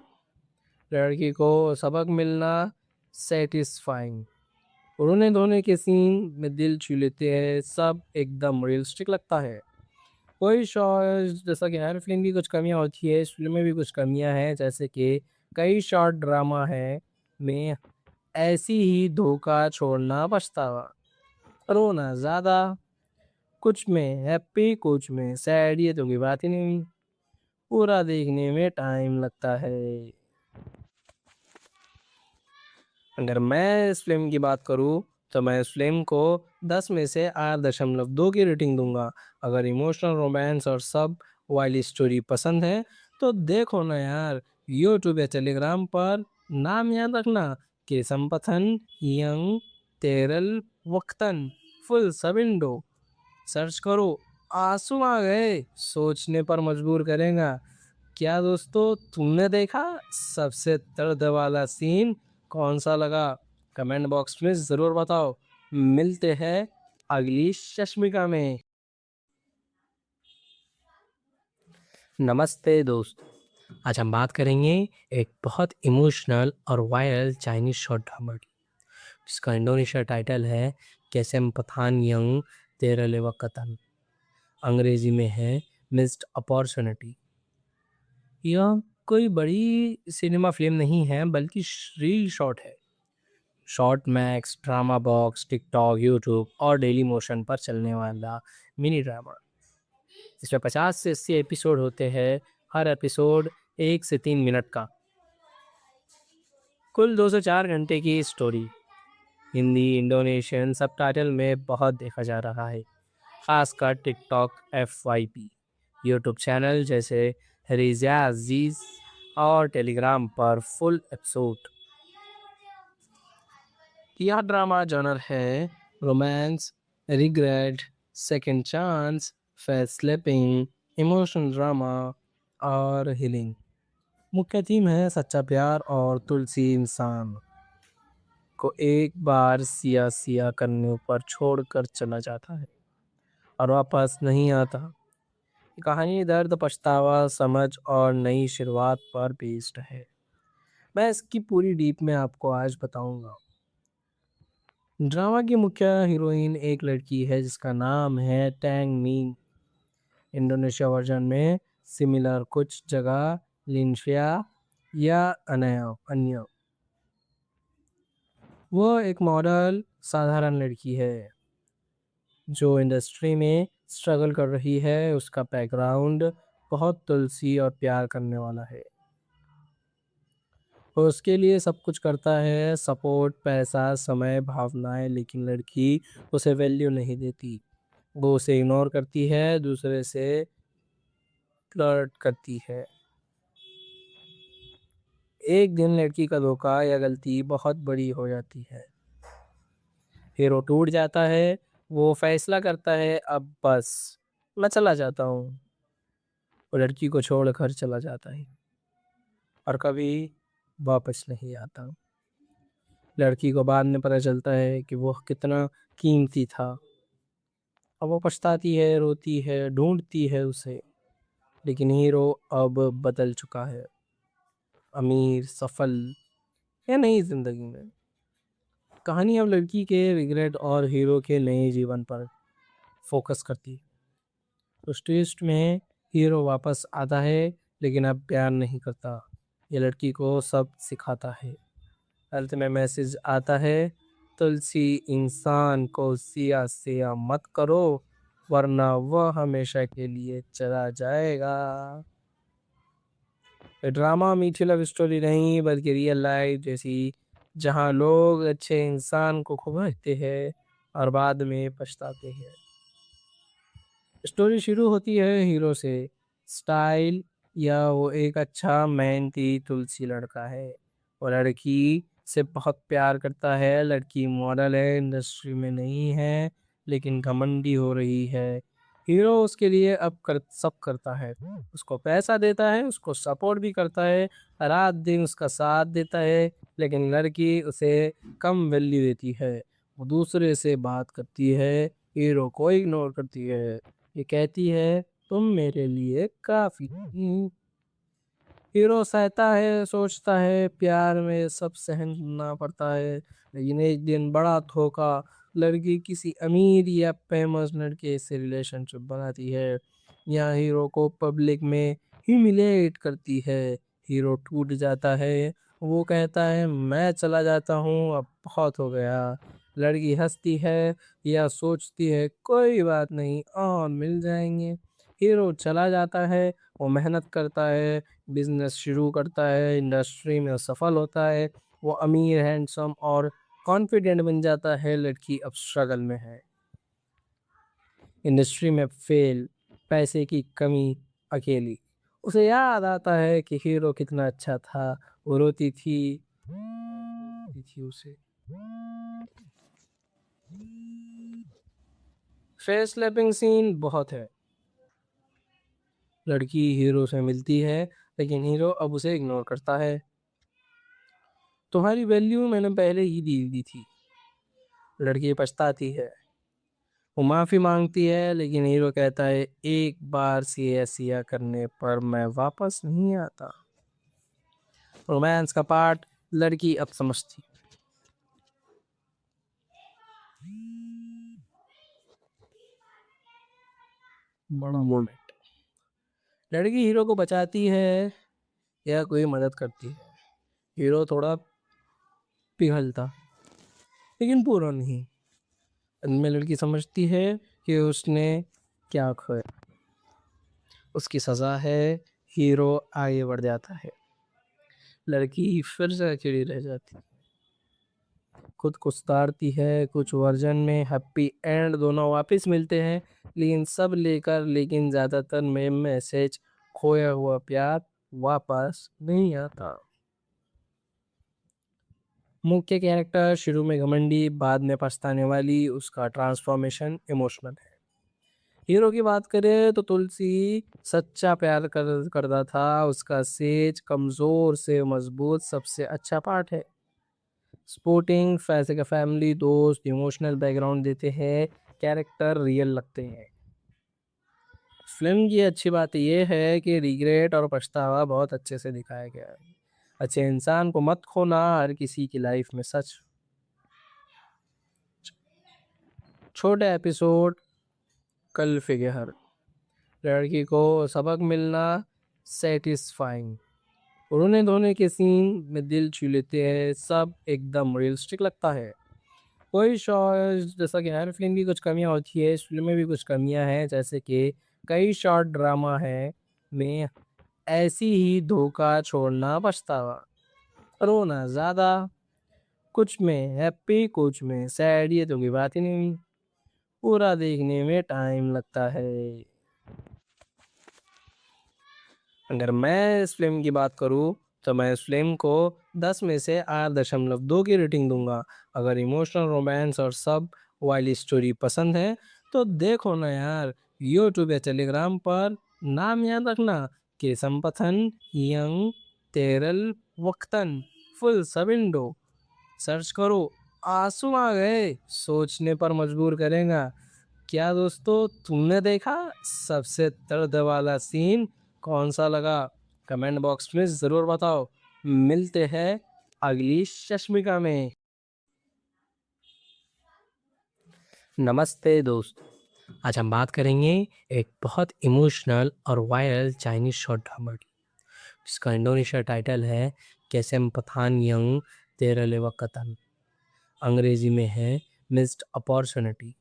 Speaker 1: लड़की को सबक मिलना, सेटिस्फाइंग, रोने धोने के सीन में दिल छू लेते हैं, सब एकदम रियलिस्टिक लगता है। कोई शॉर्ट, जैसा कि हर फिल्म की कुछ कमियां होती है, इस फिल्म में भी कुछ कमियां हैं, जैसे कि कई शॉर्ट ड्रामा है में ऐसी ही धोखा, छोड़ना, पछतावा, रोना ज़्यादा, कुछ में हैप्पी कुछ में सैड, ये तो कोई बात ही नहीं, पूरा देखने में टाइम लगता है। अगर मैं इस फिल्म की बात करूँ तो मैं इस फिल्म को 10 में से 8.2 की रेटिंग दूंगा। अगर इमोशनल, रोमांस और सब वाली स्टोरी पसंद है तो देखो ना यार, यूट्यूब या टेलीग्राम पर नाम याद रखना, कि संपथन यंग तेरल वक्तन फुल सब इंडो सर्च करो। आंसू आ गए, सोचने पर मजबूर करेगा। क्या दोस्तों, तुमने देखा सबसे दर्द वाला सीन कौन सा लगा? कमेंट बॉक्स में ज़रूर बताओ। मिलते हैं अगली चश्मिका में। नमस्ते दोस्तों, आज हम बात करेंगे एक बहुत इमोशनल और वायरल चाइनीज शॉर्ट ड्रामा की, जिसका इंडोनेशिया टाइटल है कैसेम पठान यंग तेरलेवा कतन। अंग्रेजी में है मिस्ड अपॉर्चुनिटी। यह कोई बड़ी सिनेमा फिल्म नहीं है बल्कि रील शॉर्ट है। Short max, drama box, TikTok, YouTube और डेली मोशन पर चलने वाला मिनी ड्रामा। इसमें 50 से 80 एपिसोड होते हैं, हर एपिसोड 1 से 3 मिनट का। कुल 2 से 4 घंटे की स्टोरी। हिंदी, इंडोनेशियन सब टाइटल में बहुत देखा जा रहा है, खासकर टिकटॉक, FYP, यूट्यूब चैनल जैसे रिजा अजीज और टेलीग्राम पर फुल एपिसोड। यह ड्रामा जॉनर है romance, regret, second chance, face slipping, emotional drama और हीलिंग। मुख्य थीम है सच्चा प्यार और तुलसी इंसान को एक बार सिया सिया करने पर छोड़कर चला जाता है और वापस नहीं आता। कहानी दर्द, पछतावा, समझ और नई शुरुआत पर बेस्ड है। मैं इसकी पूरी डीप में आपको आज बताऊंगा। ड्रामा की मुख्य हीरोइन एक लड़की है जिसका नाम है टैंग मीन। इंडोनेशिया वर्जन में सिमिलर कुछ जगह लिंशिया या अन्य। वो एक मॉडल साधारण लड़की है जो इंडस्ट्री में स्ट्रगल कर रही है। उसका बैकग्राउंड बहुत तुलसी और प्यार करने वाला है। वो उसके लिए सब कुछ करता है, सपोर्ट, पैसा, समय, भावनाएं, लेकिन लड़की उसे वैल्यू नहीं देती। वो उसे इग्नोर करती है, दूसरे से फ्लर्ट करती है। एक दिन लड़की का धोखा या गलती बहुत बड़ी हो जाती है। हीरो टूट जाता है। वो फैसला करता है अब बस मैं चला जाता हूँ। वो लड़की को छोड़ घर चला जाता है और कभी वापस नहीं आता। लड़की को बाद में पता चलता है कि वो कितना कीमती था। अब वो पछताती है, रोती है, ढूंढती है उसे। लेकिन हीरो अब बदल चुका है, अमीर, सफल या नई जिंदगी में। कहानी अब लड़की के रिग्रेट और हीरो के नए जीवन पर फोकस करती है। उस ट्विस्ट में हीरो वापस आता है लेकिन अब प्यार नहीं करता। ये लड़की को सब सिखाता है। अंत में मैसेज आता है, तुलसी इंसान को सिया सिया मत करो वरना वह हमेशा के लिए चला जाएगा। ड्रामा मीठी लव स्टोरी नहीं बल्कि रियल लाइफ जैसी, जहां लोग अच्छे इंसान को खोते हैं और बाद में पछताते हैं। स्टोरी शुरू होती है हीरो से, स्टाइल या वो एक अच्छा मेहनती तुलसी लड़का है। और लड़की से बहुत प्यार करता है। लड़की मॉडल है, इंडस्ट्री में नहीं है लेकिन घमंडी हो रही है। हीरो उसके लिए अब सब करता है। उसको पैसा देता है, उसको सपोर्ट भी करता है, रात दिन उसका साथ देता है। लेकिन लड़की उसे कम वैल्यू देती है। वो दूसरे से बात करती है, हीरो को इग्नोर करती है। ये कहती है तुम मेरे लिए काफी नहीं। हीरो सहता है, सोचता है प्यार में सब सहन करना पड़ता है। लेकिन एक दिन बड़ा धोखा, लड़की किसी अमीर या फेमस लड़के से रिलेशनशिप बनाती है या हीरो को पब्लिक में ह्यूमिलेट करती है। हीरो टूट जाता है। वो कहता है मैं चला जाता हूँ, अब बहुत हो गया। लड़की हंसती है या सोचती है कोई बात नहीं और मिल जाएंगे। हीरो चला जाता है। वो मेहनत करता है, बिजनेस शुरू करता है, इंडस्ट्री में सफल होता है। वो अमीर, हैंडसम और कॉन्फिडेंट बन जाता है। लड़की अब स्ट्रगल में है, इंडस्ट्री में फेल, पैसे की कमी, अकेली। उसे याद आता है कि हीरो कितना अच्छा था। वो रोती थी उसे। फेस स्लैपिंग सीन बहुत है। लड़की हीरो से मिलती है लेकिन हीरो अब उसे इग्नोर करता है। तुम्हारी वैल्यू मैंने पहले ही दी दी थी। लड़की पछताती है। वो माफी मांगती है लेकिन हीरो कहता है एक बार सिया सिया करने पर मैं वापस नहीं आता। रोमांस का पार्ट लड़की अब समझती। बड़ा मोमेंट, लड़की हीरो को बचाती है या कोई मदद करती है। हीरो थोड़ा पिघलता लेकिन पूरा नहीं। अंत में लड़की समझती है कि उसने क्या खोया। उसकी सजा है। हीरो आगे बढ़ जाता है। लड़की फिर से अकेली रह जाती, खुद को सुधारती है। कुछ वर्जन में हैप्पी एंड दोनों वापस मिलते हैं लेकिन सब लेकर, लेकिन ज्यादातर में मैसेज खोया हुआ प्यार वापस नहीं आता। मुख्य कैरेक्टर शुरू में घमंडी, बाद में पछताने वाली। उसका ट्रांसफॉर्मेशन इमोशनल है। हीरो की बात करें तो तुलसी सच्चा प्यार करता था। उसका सेज कमजोर से मजबूत सबसे अच्छा पार्ट है। सपोर्टिंग फैसे का फैमिली, दोस्त, इमोशनल बैकग्राउंड देते हैं, कैरेक्टर रियल लगते हैं। फिल्म की अच्छी बात यह है कि रिग्रेट और पछतावा बहुत अच्छे से दिखाया गया है। अच्छे इंसान को मत खोना, हर किसी की लाइफ में सच। छोटे एपिसोड, कल फिगर। लड़की को सबक मिलना सेटिस्फाइंग। रोने धोने के सीन में दिल छू लेते हैं, सब एकदम रियलिस्टिक लगता है। कोई शॉर्ट, जैसा कि हर फिल्म की कुछ कमियां होती है, इस फिल्म में भी कुछ कमियां हैं, जैसे कि कई शॉर्ट ड्रामा है में ऐसी ही धोखा छोड़ना पछतावा, रोना ज्यादा, कुछ में हैप्पी कुछ में सैड, ये तो कोई बात ही नहीं, पूरा देखने में टाइम लगता है। अगर मैं इस फिल्म की बात करूँ तो मैं इस फिल्म को 10 में से 8.2 की रेटिंग दूंगा। अगर इमोशनल रोमांस और सब वाली स्टोरी पसंद है तो देखो ना यार, यूट्यूब या टेलीग्राम पर नाम याद रखना कि संपथन यंग तेरल वक्तन फुल सबिंडो सर्च करो। आंसू आ गए, सोचने पर मजबूर करेगा। क्या दोस्तों, तुमने देखा? सबसे दर्द वाला सीन कौन सा लगा? कमेंट बॉक्स में जरूर बताओ। मिलते हैं अगली चश्मिका में। नमस्ते दोस्त, आज हम बात करेंगे एक बहुत इमोशनल और वायरल चाइनीज शॉर्ट ड्रामा की, जिसका इंडोनेशिया टाइटल है कैसेम पठान यंग तेरहलेवा कतन। अंग्रेजी में है मिस्ड अपॉर्चुनिटी।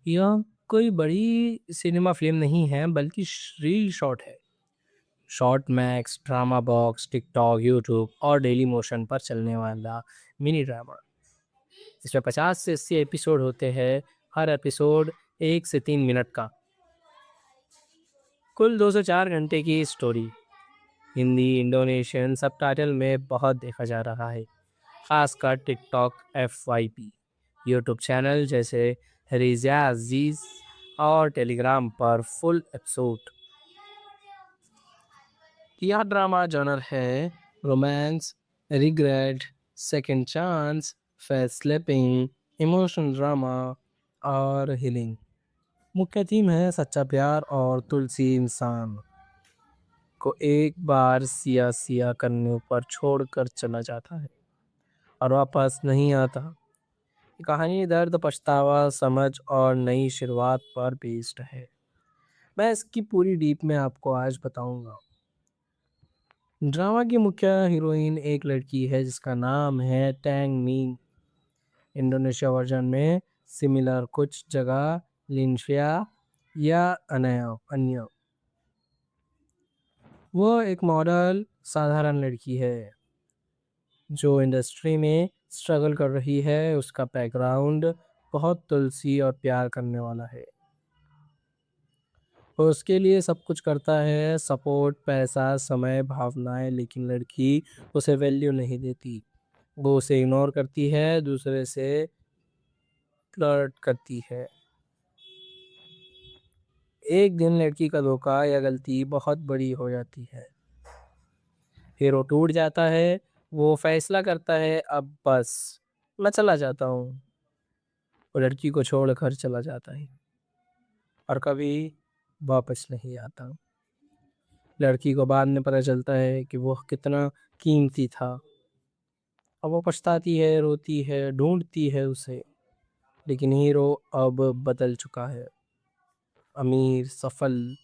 Speaker 1: यह कोई बड़ी सिनेमा फिल्म नहीं है, बल्कि रील शॉर्ट है। Short max, drama box, TikTok, YouTube और डेली मोशन पर चलने वाला मिनी ड्रामा। इसमें 50 से 80 एपिसोड होते हैं, हर एपिसोड 1 से 3 मिनट का। कुल 2 से 4 घंटे की स्टोरी। हिंदी इंडोनेशियन सब टाइटल में बहुत देखा जा रहा है, खासकर टिकटॉक, FYP, यूट्यूब चैनल जैसे रिजा अजीज और टेलीग्राम पर फुल एपिसोड। यह ड्रामा जॉनर है romance, regret, second chance, face slipping, emotional drama और हीलिंग। मुख्य थीम है सच्चा प्यार और तुलसी इंसान को एक बार सिया सिया करने पर छोड़कर चला जाता है और वापस नहीं आता। कहानी दर्द, पछतावा, समझ और नई शुरुआत पर बेस्ड है। मैं इसकी पूरी डीप में आपको आज बताऊंगा। ड्रामा की मुख्य हीरोइन एक लड़की है जिसका नाम है टैंग मीन। इंडोनेशिया वर्जन में सिमिलर, कुछ जगह लिनशिया या अनया अन्य। वो एक मॉडल साधारण लड़की है जो इंडस्ट्री में स्ट्रगल कर रही है। उसका बैकग्राउंड बहुत तुलसी और प्यार करने वाला है। वो उसके लिए सब कुछ करता है, सपोर्ट, पैसा, समय, भावनाएं, लेकिन लड़की उसे वैल्यू नहीं देती। वो उसे इग्नोर करती है, दूसरे से फ्लर्ट करती है। एक दिन लड़की का धोखा या गलती बहुत बड़ी हो जाती है। हीरो टूट जाता है। वो फैसला करता है, अब बस मैं चला जाता हूँ। वो लड़की को छोड़कर चला जाता है और कभी वापस नहीं आता। लड़की को बाद में पता चलता है कि वो कितना कीमती था। अब वो पछताती है, रोती है, ढूंढती है उसे, लेकिन हीरो अब बदल चुका है, अमीर, सफल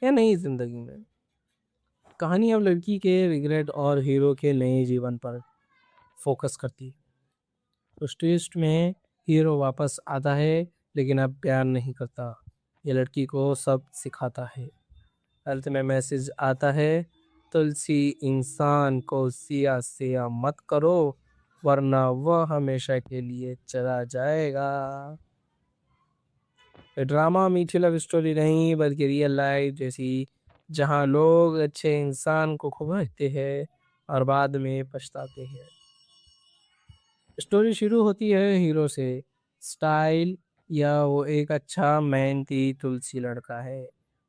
Speaker 1: या नई जिंदगी में। कहानी अब लड़की के रिग्रेट और हीरो के नए जीवन पर फोकस करती है। उस ट्विस्ट में हीरो वापस आता है, लेकिन अब प्यार नहीं करता। ये लड़की को सब सिखाता है। अंत में मैसेज आता है, तुलसी इंसान को सिया सिया मत करो, वरना वह हमेशा के लिए चला जाएगा। ये ड्रामा मीठी लव स्टोरी नहीं, बल्कि रियल लाइफ जैसी, जहां लोग अच्छे इंसान को खोते हैं और बाद में पछताते हैं। स्टोरी शुरू होती है हीरो से, स्टाइल, या वो एक अच्छा मेहनती तुलसी लड़का है।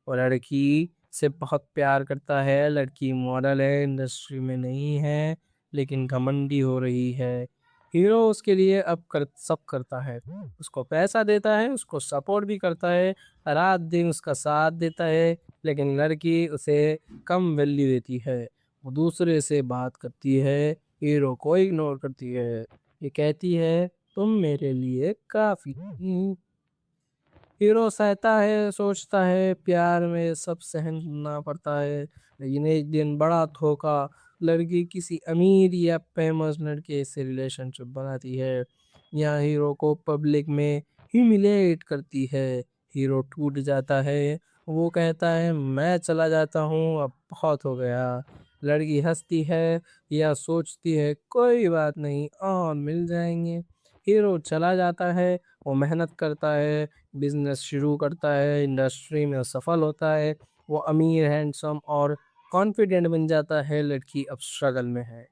Speaker 1: वो लड़की से बहुत प्यार करता है। लड़की मॉडल है, इंडस्ट्री में नहीं है, लेकिन घमंडी हो रही है। हीरो उसके लिए अब सब करता है, उसको पैसा देता है, उसको सपोर्ट भी करता है, रात दिन उसका साथ देता है। लेकिन लड़की उसे कम वैल्यू देती है। वो दूसरे से बात करती है, हीरो को इग्नोर करती है। ये कहती है, तुम मेरे लिए काफी नहीं। हीरो सहता है, सोचता है प्यार में सब सहन करना पड़ता है, लेकिन एक दिन बड़ा धोखा, लड़की किसी अमीर या फेमस लड़के से रिलेशनशिप बनाती है या हीरो को पब्लिक में ह्यूमिलेट करती है। हीरो टूट जाता है, वो कहता है मैं चला जाता हूँ, अब बहुत हो गया। लड़की हंसती है या सोचती है कोई बात नहीं, और मिल जाएंगे। हीरो चला जाता है, वो मेहनत करता है, बिजनेस शुरू करता है, इंडस्ट्री में सफल होता है, वो अमीर, हैंडसम और कॉन्फिडेंट बन जाता है। लड़की अब स्ट्रगल में है,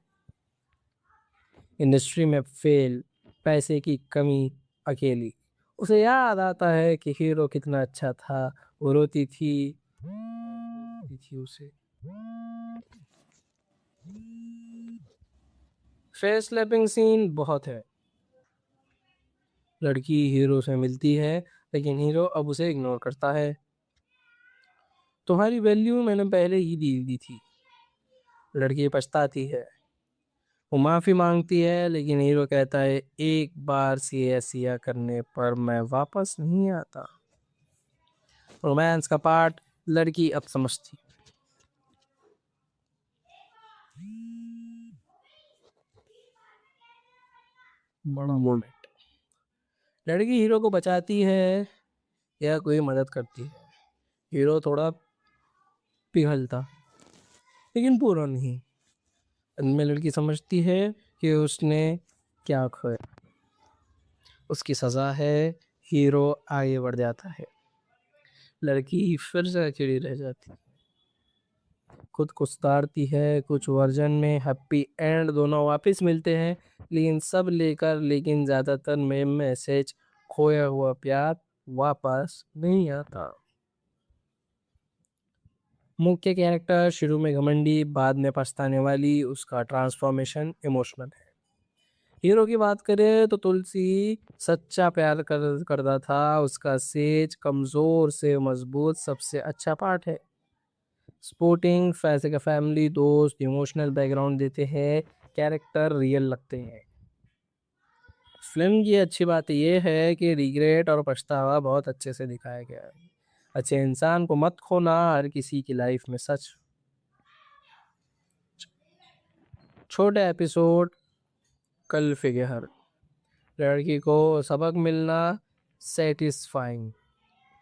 Speaker 1: इंडस्ट्री में फेल, पैसे की कमी, अकेली। उसे याद आता है कि हीरो कितना अच्छा था, वो रोती थी उसे। फेस स्लैपिंग सीन बहुत है। लड़की हीरो से मिलती है, लेकिन हीरो अब उसे इग्नोर करता है। तुम्हारी वैल्यू मैंने पहले ही दी दी थी। लड़की पछताती है, वो माफी मांगती है, लेकिन हीरो कहता है एक बार सिया सिया करने पर मैं वापस नहीं आता। रोमांस का पार्ट, लड़की अब समझती। बड़ा मोमेंट, लड़की हीरो को बचाती है या कोई मदद करती है। हीरो थोड़ा पिघलता, लेकिन पूरा नहीं। अंत में लड़की समझती है कि उसने क्या खोया, उसकी सजा है। हीरो आगे बढ़ जाता है, लड़की फिर से अकेली रह जाती, खुद को सुधारती है। कुछ वर्जन में हैप्पी एंड दोनों वापस मिलते हैं, लेकिन सब लेकर, लेकिन ज्यादातर में मैसेज खोया हुआ प्यार वापस नहीं आता। मुख्य कैरेक्टर शुरू में घमंडी, बाद में पछताने वाली, उसका ट्रांसफॉर्मेशन इमोशनल है। हीरो की बात करें तो तुलसी सच्चा प्यार करता था, उसका सेज कमजोर से मजबूत सबसे अच्छा पार्ट है। सपोर्टिंग फैसे का फैमिली, दोस्त इमोशनल बैकग्राउंड देते हैं, कैरेक्टर रियल लगते हैं। फिल्म की अच्छी बात यह है कि रिग्रेट और पछतावा बहुत अच्छे से दिखाया गया है। अच्छे इंसान को मत खोना, हर किसी की लाइफ में सच। छोटे एपिसोड, कल फिगर, लड़की को सबक मिलना, सेटिस्फाइंग,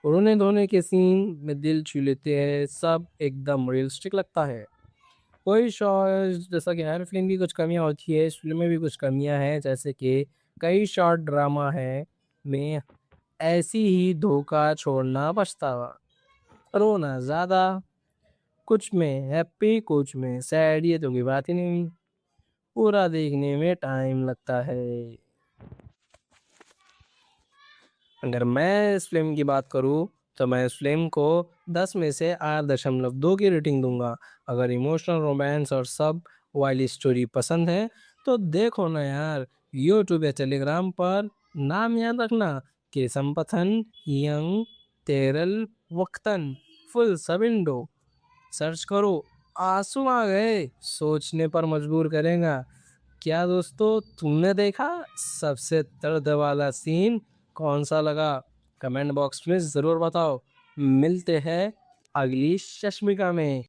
Speaker 1: रोने धोने के सीन में दिल छू लेते हैं, सब एकदम रियलिस्टिक लगता है। कोई शॉर्ट, जैसा कि हर फिल्म की कुछ कमियां होती है, इस फिल्म में भी कुछ कमियां हैं, जैसे कि कई शॉर्ट ड्रामा है में ऐसी ही धोखा, छोड़ना, पछतावा, रोना ज्यादा, कुछ में हैप्पी कुछ में सैड, ये तो की बात ही नहीं, पूरा देखने में टाइम लगता है। अगर मैं इस फिल्म की बात करूँ तो मैं इस फिल्म को 10 में से 8.2 की रेटिंग दूंगा। अगर इमोशनल, रोमांस और सब वाली स्टोरी पसंद है तो देखो ना यार, यूट्यूब या टेलीग्राम पर नाम याद रखना, कि संपथन यंग तेरल वक्तन फुल सब इंडो सर्च करो। आंसू आ गए, सोचने पर मजबूर करेगा। क्या दोस्तों, तुमने देखा? सबसे दर्द वाला सीन कौन सा लगा? कमेंट बॉक्स में जरूर बताओ। मिलते हैं अगली चश्मिका में।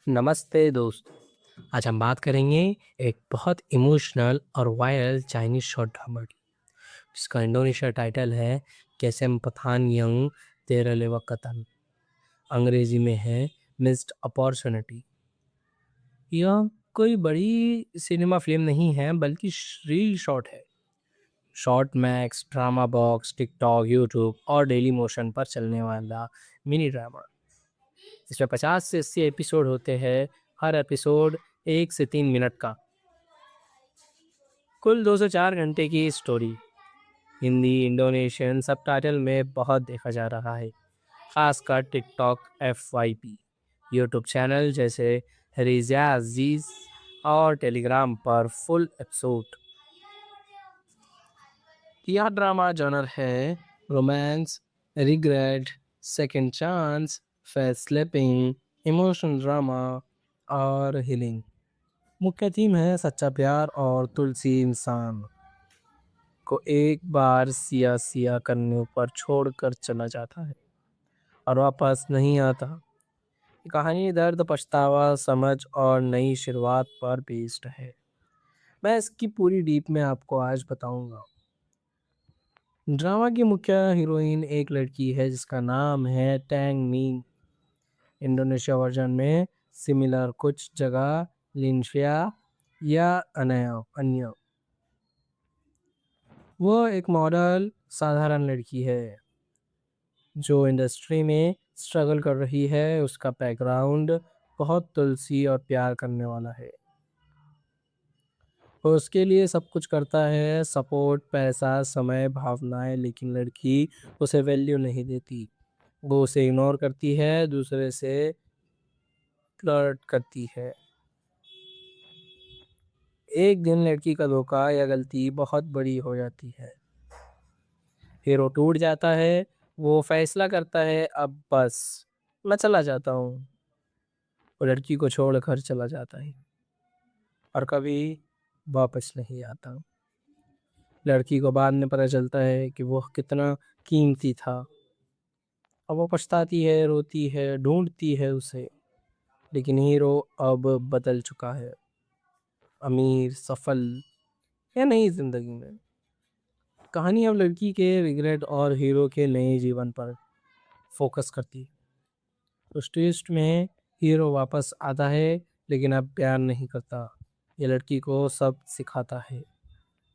Speaker 1: नमस्ते दोस्त, आज हम बात करेंगे एक बहुत इमोशनल और वायरल चाइनीज शॉर्ट ड्रामा की, जिसका इंडोनेशिया टाइटल है कैसेम पठान यंग तेरहलेवा कतन। अंग्रेजी में है मिस्ड अपॉर्चुनिटी। यह कोई बड़ी सिनेमा फिल्म नहीं है, बल्कि रील शॉर्ट है। Short max, drama box, TikTok, YouTube और डेली मोशन पर चलने वाला मिनी ड्रामा। इसमें 50 से 80 एपिसोड होते हैं, हर एपिसोड 1 से 3 मिनट का। कुल 2 से 4 घंटे की स्टोरी। हिंदी, इंडोनेशियन सबटाइटल में बहुत देखा जा रहा है, खासकर टिकटॉक, FYP, यूट्यूब चैनल जैसे रिजा अजीज और टेलीग्राम पर फुल एपिसोड। यह ड्रामा जॉनर है romance, regret, second chance, face slapping, emotional drama और हीलिंग। मुख्य थीम है सच्चा प्यार और तुलसी इंसान। को एक बार सिया सिया करने पर छोड़कर चला जाता है और वापस नहीं आता। ये कहानी दर्द, पछतावा, समझ और नई शुरुआत पर बेस्ड है। मैं इसकी पूरी डीप में आपको आज बताऊंगा। ड्रामा की मुख्य हीरोइन एक लड़की है जिसका नाम है टैंग मीन। इंडोनेशिया वर्जन में सिमिलर, कुछ जगह लिंशिया या अनया अन्य। वो एक मॉडल साधारण लड़की है जो इंडस्ट्री में स्ट्रगल कर रही है। उसका बैकग्राउंड बहुत तुलसी और प्यार करने वाला है। वो उसके लिए सब कुछ करता है, सपोर्ट, पैसा, समय, भावनाएं, लेकिन लड़की उसे वैल्यू नहीं देती। वो उसे इग्नोर करती है, दूसरे से फ्लर्ट करती है। एक दिन लड़की का धोखा या गलती बहुत बड़ी हो जाती है। हीरो टूट जाता है। वो फैसला करता है, अब बस मैं चला जाता हूँ। वो लड़की को छोड़कर चला जाता है और कभी वापस नहीं आता। लड़की को बाद में पता चलता है कि वो कितना कीमती था। अब वो पछताती है, रोती है, ढूंढती है उसे। लेकिन हीरो अब बदल चुका है, अमीर, सफल या नई जिंदगी में। कहानी अब लड़की के रिग्रेट और हीरो के नए जीवन पर फोकस करती है। उस ट्विस्ट में हीरो वापस आता है लेकिन अब प्यार नहीं करता। ये लड़की को सब सिखाता है।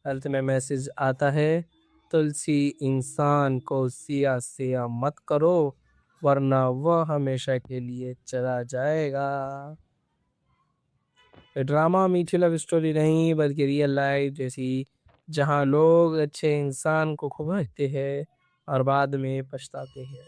Speaker 1: अंत में मैसेज आता है, तुलसी इंसान को सिया सिया मत करो वरना वह हमेशा के लिए चला जाएगा। ये ड्रामा मीठी लव स्टोरी नहीं बल्कि रियल लाइफ जैसी, जहाँ लोग अच्छे इंसान को खोते हैं और बाद में पछताते हैं।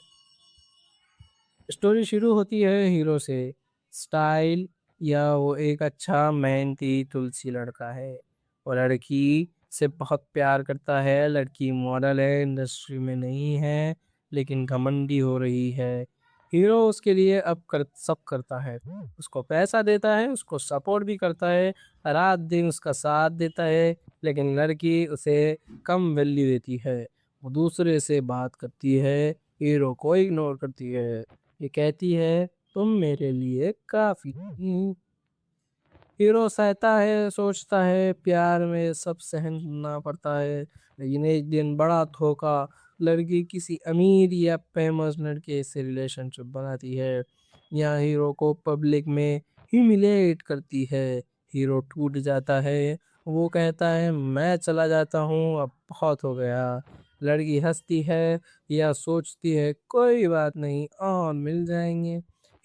Speaker 1: स्टोरी शुरू होती है हीरो से, स्टाइल या वो एक अच्छा मेहनती तुलसी लड़का है। और लड़की से बहुत प्यार करता है। लड़की मॉडल है, इंडस्ट्री में नहीं है लेकिन घमंडी हो रही है। हीरो उसके लिए अब सब करता है। उसको पैसा देता है, उसको सपोर्ट भी करता है, रात दिन उसका साथ देता है। लेकिन लड़की उसे कम वैल्यू देती है। वो दूसरे से बात करती है, हीरो को इग्नोर करती है। ये कहती है, तुम मेरे लिए काफी नहीं। हीरो सहता है, सोचता है प्यार में सब सहन करना पड़ता है। लेकिन एक दिन बड़ा धोखा, लड़की किसी अमीर या फेमस लड़के से रिलेशनशिप बनाती है। या हीरो को पब्लिक में ह्यूमिलेट करती है। हीरो टूट जाता है। वो कहता है, मैं चला जाता हूँ, अब बहुत हो गया। लड़की हंसती है या सोचती है कोई बात नहीं, और मिल जाएंगे।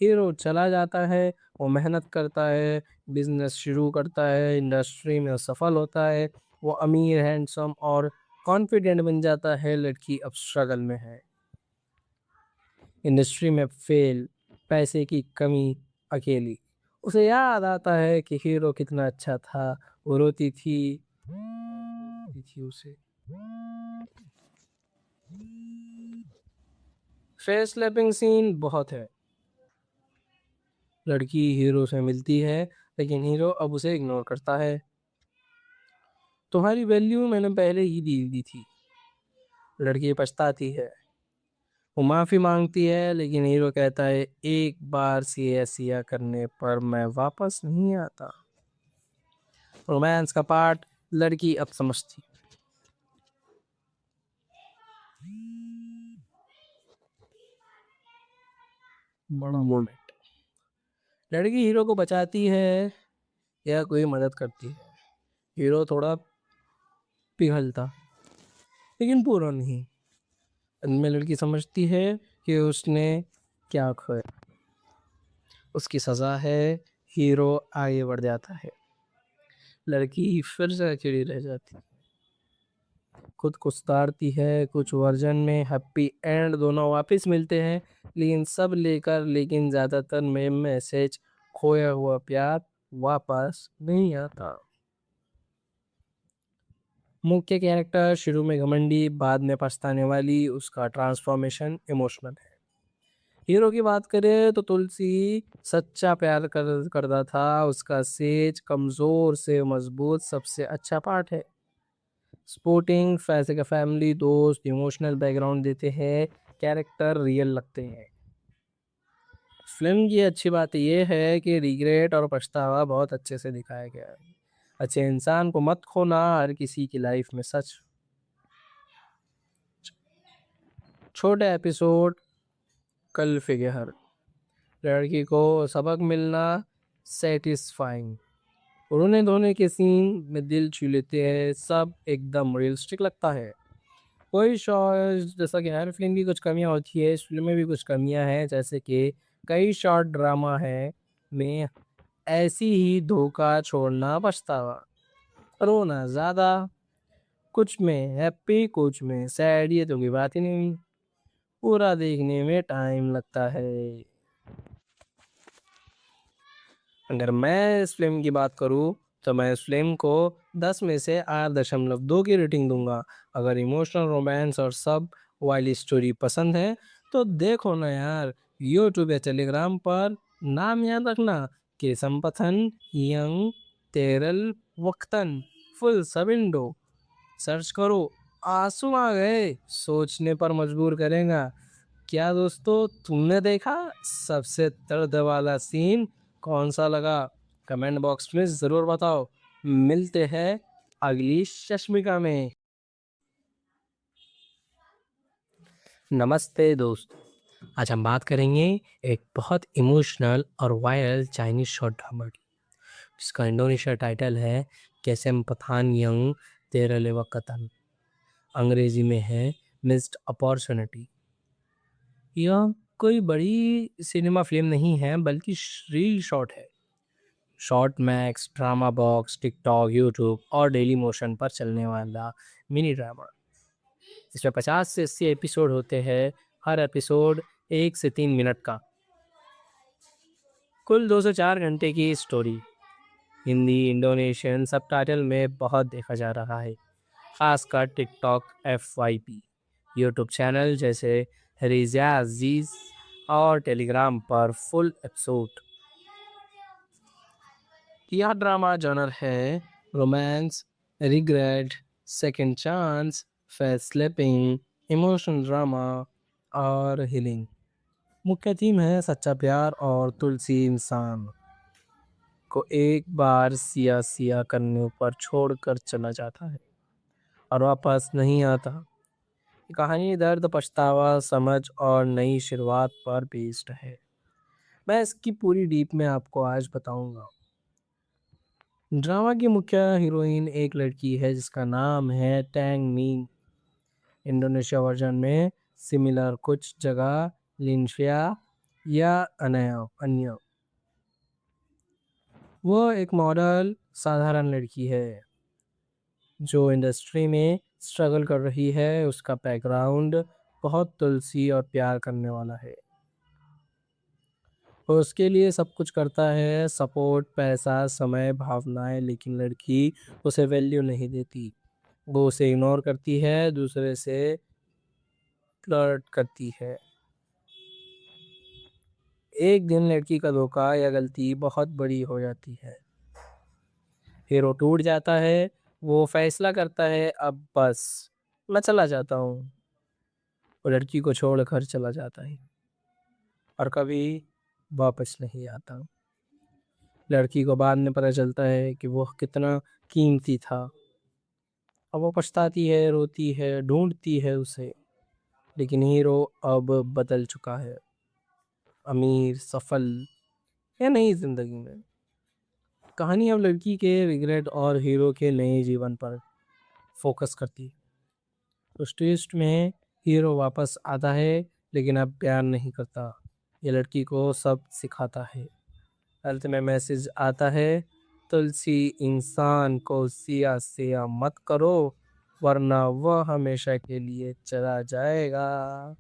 Speaker 1: हीरो चला जाता है। वो मेहनत करता है, बिजनेस शुरू करता है, इंडस्ट्री में सफल होता है। वो अमीर, हैंडसम और कॉन्फिडेंट बन जाता है। लड़की अब स्ट्रगल में है, इंडस्ट्री में फेल, पैसे की कमी, अकेली। उसे याद आता है कि हीरो कितना अच्छा था। वो रोती थी उसे। फेस स्लैपिंग सीन बहुत है। लड़की हीरो से मिलती है लेकिन हीरो अब उसे इग्नोर करता है। तुम्हारी वैल्यू मैंने पहले ही दी थी। लड़की पछताती है। वो माफी मांगती है लेकिन हीरो कहता है, एक बार सिया सिया करने पर मैं वापस नहीं आता। रोमांस का पार्ट, लड़की अब समझती। बड़ा मोमेंट, लड़की हीरो को बचाती है या कोई मदद करती है। हीरो थोड़ा पिघलता लेकिन पूरा नहीं। अंत में लड़की समझती है कि उसने क्या खोया। उसकी सजा है। हीरो आगे बढ़ जाता है। लड़की फिर से अकेली रह जाती, खुद को सुधारती है। कुछ वर्जन में हैप्पी एंड, दोनों वापस मिलते हैं लेकिन सब लेकर, लेकिन ज्यादातर में मैसेज, खोया हुआ प्यार वापस नहीं आता। मुख्य कैरेक्टर शुरू में घमंडी, बाद में पछताने वाली। उसका ट्रांसफॉर्मेशन इमोशनल है। हीरो की बात करें तो तुलसी सच्चा प्यार करता था। उसका सेज कमजोर से मजबूत सबसे अच्छा पार्ट है। स्पोर्टिंग फैसे का फैमिली दोस्त इमोशनल बैकग्राउंड देते हैं, कैरेक्टर रियल लगते हैं। फिल्म की अच्छी बात यह है कि रिग्रेट और पछतावा बहुत अच्छे से दिखाया गया है। अच्छे इंसान को मत खोना, हर किसी की लाइफ में सच। छोटे एपिसोड, कल फिगर, लड़की को सबक मिलना, सेटिस्फाइंग, रोने धोने के सीन में दिल छू लेते हैं, सब एकदम रियलिस्टिक लगता है। कोई शॉर्ट, जैसा कि हर फिल्म की कुछ कमियां होती है, इस फिल्म में भी कुछ कमियां हैं, जैसे कि कई शॉर्ट ड्रामा है में ऐसी ही धोखा छोड़ना, पछतावा, रोना ज्यादा, कुछ में हैप्पी कुछ में सैड, ये तो की बात ही नहीं, पूरा देखने में टाइम लगता है। अगर मैं इस फिल्म की बात करूँ तो मैं इस फिल्म को 10 में से 8.2 की रेटिंग दूंगा। अगर इमोशनल रोमांस और सब वाली स्टोरी पसंद है तो देखो ना यार, यूट्यूब या टेलीग्राम पर नाम याद रखना, कि संपथन यंग तेरल वक्तन फुल सब इंडो सर्च करो, आंसू आ गए, सोचने पर मजबूर करेगा। क्या दोस्तों, तुमने देखा सबसे दर्द वाला सीन कौन सा लगा? कमेंट बॉक्स में जरूर बताओ। मिलते हैं अगली चश्मिका में। नमस्ते दोस्त, आज हम बात करेंगे एक बहुत इमोशनल और वायरल चाइनीज शॉर्ट ड्रामा की, जिसका इंडोनेशिया टाइटल है कैसेम पठान यंग तेरलेवा कतन, अंग्रेजी में है मिस्ड अपॉर्चुनिटी। यह कोई बड़ी सिनेमा फिल्म नहीं है, बल्कि रील शॉर्ट है। Short max, drama box, TikTok, YouTube और डेली मोशन पर चलने वाला मिनी ड्रामा। इसमें 50 से 80 एपिसोड होते हैं, हर एपिसोड 1 से 3 मिनट का, कुल 2 से 4 घंटे की स्टोरी। हिंदी इंडोनेशियन सब टाइटल में बहुत देखा जा रहा है, खासकर टिकटॉक, FYP, यूट्यूब चैनल जैसे रिजा अजीज और टेलीग्राम पर फुल एपिसोड। यह ड्रामा जॉनर है romance, regret, second chance, face slipping, emotional drama और हीलिंग। मुख्य थीम है सच्चा प्यार और तुलसी इंसान को एक बार सिया सिया करने पर छोड़कर चला जाता है और वापस नहीं आता। कहानी दर्द, पछतावा, समझ और नई शुरुआत पर बेस्ड है। मैं इसकी पूरी डीप में आपको आज बताऊंगा। ड्रामा की मुख्य हीरोइन एक लड़की है जिसका नाम है टैंग मीन। इंडोनेशिया वर्जन में सिमिलर, कुछ जगह लिनशिया या अनया अन्य। वो एक मॉडल साधारण लड़की है जो इंडस्ट्री में स्ट्रगल कर रही है। उसका बैकग्राउंड बहुत तुलसी और प्यार करने वाला है। वो उसके लिए सब कुछ करता है, सपोर्ट, पैसा, समय, भावनाएं, लेकिन लड़की उसे वैल्यू नहीं देती। वो उसे इग्नोर करती है, दूसरे से फ्लर्ट करती है। एक दिन लड़की का धोखा या गलती बहुत बड़ी हो जाती है, हीरो टूट जाता है। वो फैसला करता है अब बस मैं चला जाता हूँ। वो लड़की को छोड़ घर चला जाता है और कभी वापस नहीं आता। लड़की को बाद में पता चलता है कि वो कितना कीमती था। अब वो पछताती है, रोती है, ढूंढती है उसे, लेकिन हीरो अब बदल चुका है, अमीर, सफल या नई जिंदगी में। कहानी अब लड़की के रिग्रेट और हीरो के नए जीवन पर फोकस करती है। उस ट्विस्ट में हीरो वापस आता है, लेकिन अब प्यार नहीं करता। ये लड़की को सब सिखाता है। अंत में मैसेज आता है, तुलसी इंसान को सिया सिया मत करो, वरना वह हमेशा के लिए चला जाएगा।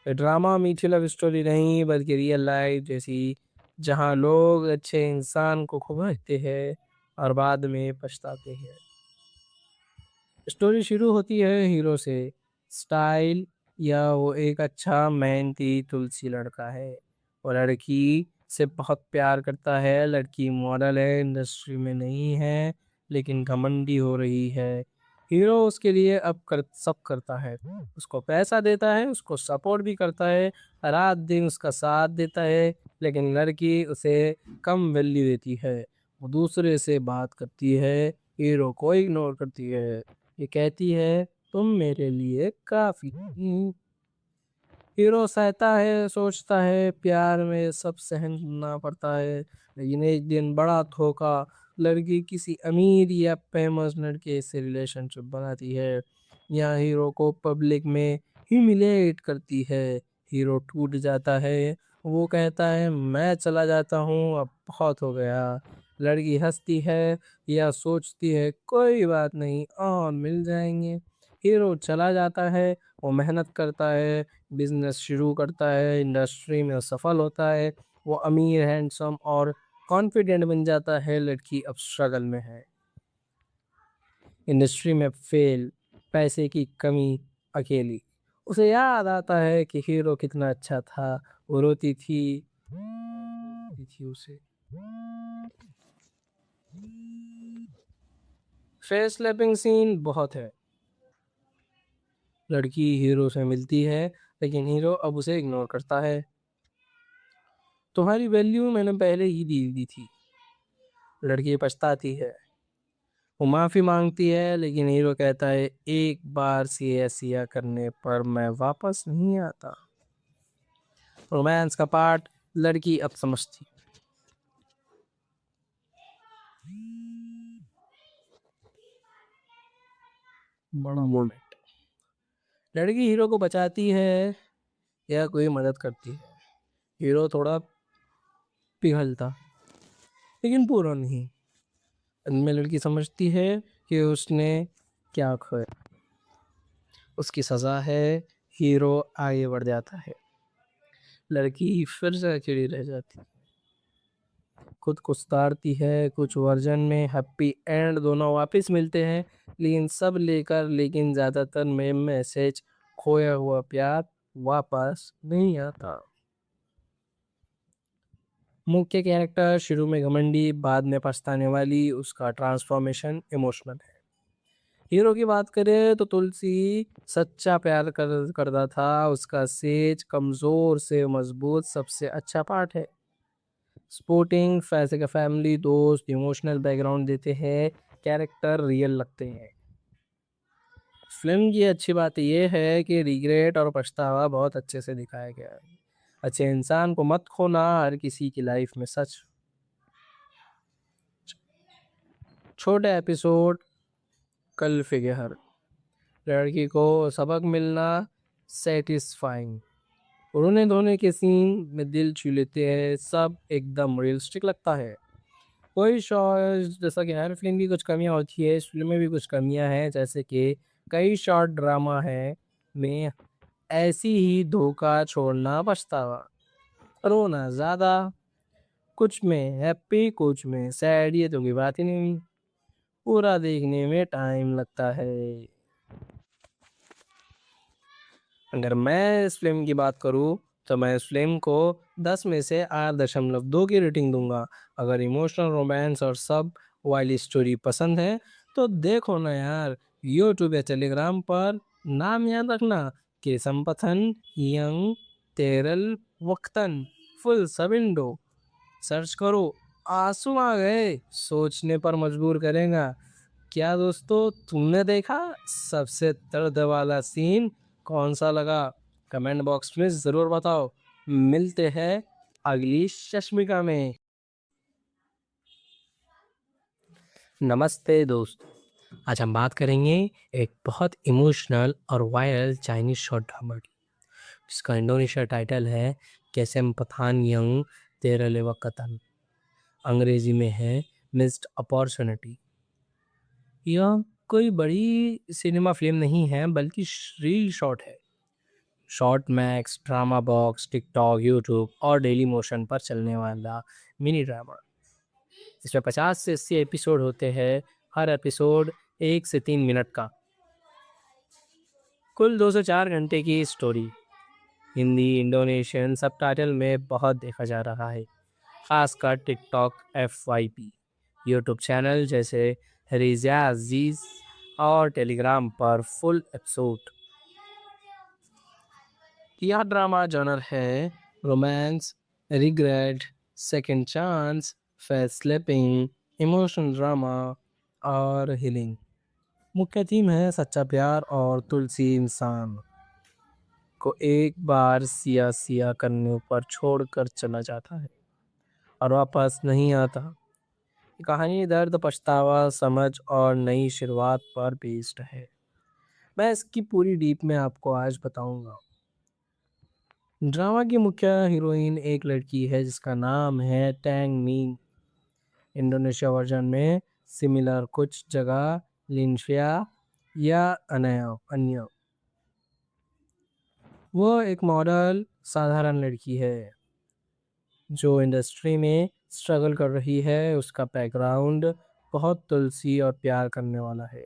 Speaker 1: ये ड्रामा मीठी लव स्टोरी नहीं, बल्कि रियल लाइफ जैसी, जहाँ लोग अच्छे इंसान को खोते हैं और बाद में पछताते हैं। स्टोरी शुरू होती है हीरो से, स्टाइल, या वो एक अच्छा मेहनती तुलसी लड़का है। वो लड़की से बहुत प्यार करता है। लड़की मॉडल है, इंडस्ट्री में नहीं है, लेकिन घमंडी हो रही है। हीरो उसके लिए अब सब करता है, उसको पैसा देता है, उसको सपोर्ट भी करता है, रात दिन उसका साथ देता है। लेकिन लड़की उसे कम वैल्यू देती है, वो दूसरे से बात करती है, हीरो को इग्नोर करती है। ये कहती है तुम मेरे लिए काफी नहीं। हीरो सहता है, सोचता है प्यार में सब सहन करना पड़ता है। लेकिन एक दिन बड़ा धोखा, लड़की किसी अमीर या फेमस लड़के से रिलेशनशिप बनाती है या हीरो को पब्लिक में ह्यूमिलेट करती है। हीरो टूट जाता है, वो कहता है मैं चला जाता हूँ, अब बहुत हो गया। लड़की हंसती है या सोचती है कोई बात नहीं, और मिल जाएंगे। हीरो चला जाता है, वो मेहनत करता है, बिजनेस शुरू करता है, इंडस्ट्री में सफल होता है, वो अमीर, हैंडसम और कॉन्फिडेंट बन जाता है। लड़की अब स्ट्रगल में है, इंडस्ट्री में फेल, पैसे की कमी, अकेली। उसे याद आता है कि हीरो कितना अच्छा था, वो रोती थी उसे। फेस स्लैपिंग सीन बहुत है। लड़की हीरो से मिलती है, लेकिन हीरो अब उसे इग्नोर करता है। तुम्हारी वैल्यू मैंने पहले ही दी दी थी। लड़की पछताती है, वो माफी मांगती है, लेकिन हीरो कहता है एक बार सिया सिया करने पर मैं वापस नहीं आता। रोमांस का पार्ट लड़की अब समझती। बड़ा मोमेंट, लड़की हीरो को बचाती है या कोई मदद करती है। हीरो थोड़ा पिघलता, लेकिन पूरा नहीं। अंत में लड़की समझती है कि उसने क्या खोया, उसकी सजा है। हीरो आगे बढ़ जाता है, लड़की फिर से अकेली रह जाती, खुद को सुधारती है। कुछ वर्जन में हैप्पी एंड दोनों वापस मिलते हैं, लेकिन सब लेकर, लेकिन ज्यादातर में मैसेज खोया हुआ प्यार वापस नहीं आता। मुख्य कैरेक्टर शुरू में घमंडी, बाद में पछताने वाली, उसका ट्रांसफॉर्मेशन इमोशनल है। हीरो की बात करें तो तुलसी सच्चा प्यार करता था, उसका सेज कमजोर से मजबूत सबसे अच्छा पार्ट है। सपोर्टिंग फैसे का फैमिली, दोस्त इमोशनल बैकग्राउंड देते हैं, कैरेक्टर रियल लगते हैं। फिल्म की अच्छी बात यह है कि रिग्रेट और पछतावा बहुत अच्छे से दिखाया गया है। अच्छे इंसान को मत खोना, हर किसी की लाइफ में सच। छोटे एपिसोड, कल फिगर, लड़की को सबक मिलना, सेटिस्फाइंग, रोने धोने के सीन में दिल छू लेते हैं, सब एकदम रियलिस्टिक लगता है। कोई शॉर्ट, जैसा कि हर फिल्म की कुछ कमियां होती है, इस फिल्म में भी कुछ कमियां हैं, जैसे कि कई शॉर्ट ड्रामा है में ऐसी ही धोखा, छोड़ना, पछतावा, रोना ज्यादा, कुछ में हैप्पी कुछ में सैड, ये तो कोई बात ही नहीं, पूरा देखने में टाइम लगता है। अगर मैं इस फिल्म की बात करूँ तो मैं इस फिल्म को 10 में से 8.2 की रेटिंग दूंगा। अगर इमोशनल, रोमांस और सब वाली स्टोरी पसंद है तो देखो ना यार, यूट्यूब या टेलीग्राम पर नाम याद रखना कि संपथन यंग तेरल वक्तन फुल सब इंडो सर्च करो। आंसू आ गए, सोचने पर मजबूर करेगा। क्या दोस्तों, तुमने देखा सबसे दर्द वाला सीन कौन सा लगा? कमेंट बॉक्स में जरूर बताओ। मिलते हैं अगली चश्मिका में। नमस्ते दोस्त, आज हम बात करेंगे एक बहुत इमोशनल और वायरल चाइनीज शॉर्ट ड्रामा की, जिसका इंडोनेशिया टाइटल है कैसेम पठान यंग तेरलेवा कतन। अंग्रेजी में है मिस्ड अपॉर्चुनिटी। यह कोई बड़ी सिनेमा फिल्म नहीं है, बल्कि रील शॉर्ट है। Short max, drama box, TikTok, YouTube और डेली मोशन पर चलने वाला मिनी ड्रामा। इसमें 50 से 80 एपिसोड होते हैं, हर एपिसोड 1 से 3 मिनट का। कुल 2 से 4 घंटे की स्टोरी। हिंदी, इंडोनेशियन सब टाइटल में बहुत देखा जा रहा है, खासकर टिकटॉक, FYP, यूट्यूब चैनल जैसे रिजा अजीज और टेलीग्राम पर फुल एपिसोड। यह ड्रामा जॉनर है romance, regret, second chance, face slapping, emotional drama और हीलिंग। मुख्य थीम है सच्चा प्यार और तुलसी इंसान को एक बार सिया सिया करने पर छोड़कर चला जाता है और वापस नहीं आता। ये कहानी दर्द, पछतावा, समझ और नई शुरुआत पर बेस्ड है। मैं इसकी पूरी डीप में आपको आज बताऊंगा। ड्रामा की मुख्य हीरोइन एक लड़की है जिसका नाम है टैंग मीन। इंडोनेशिया वर्जन में सिमिलर, कुछ जगह लिनशिया या अन्य। वो एक मॉडल साधारण लड़की है जो इंडस्ट्री में स्ट्रगल कर रही है। उसका बैकग्राउंड बहुत तुलसी और प्यार करने वाला है।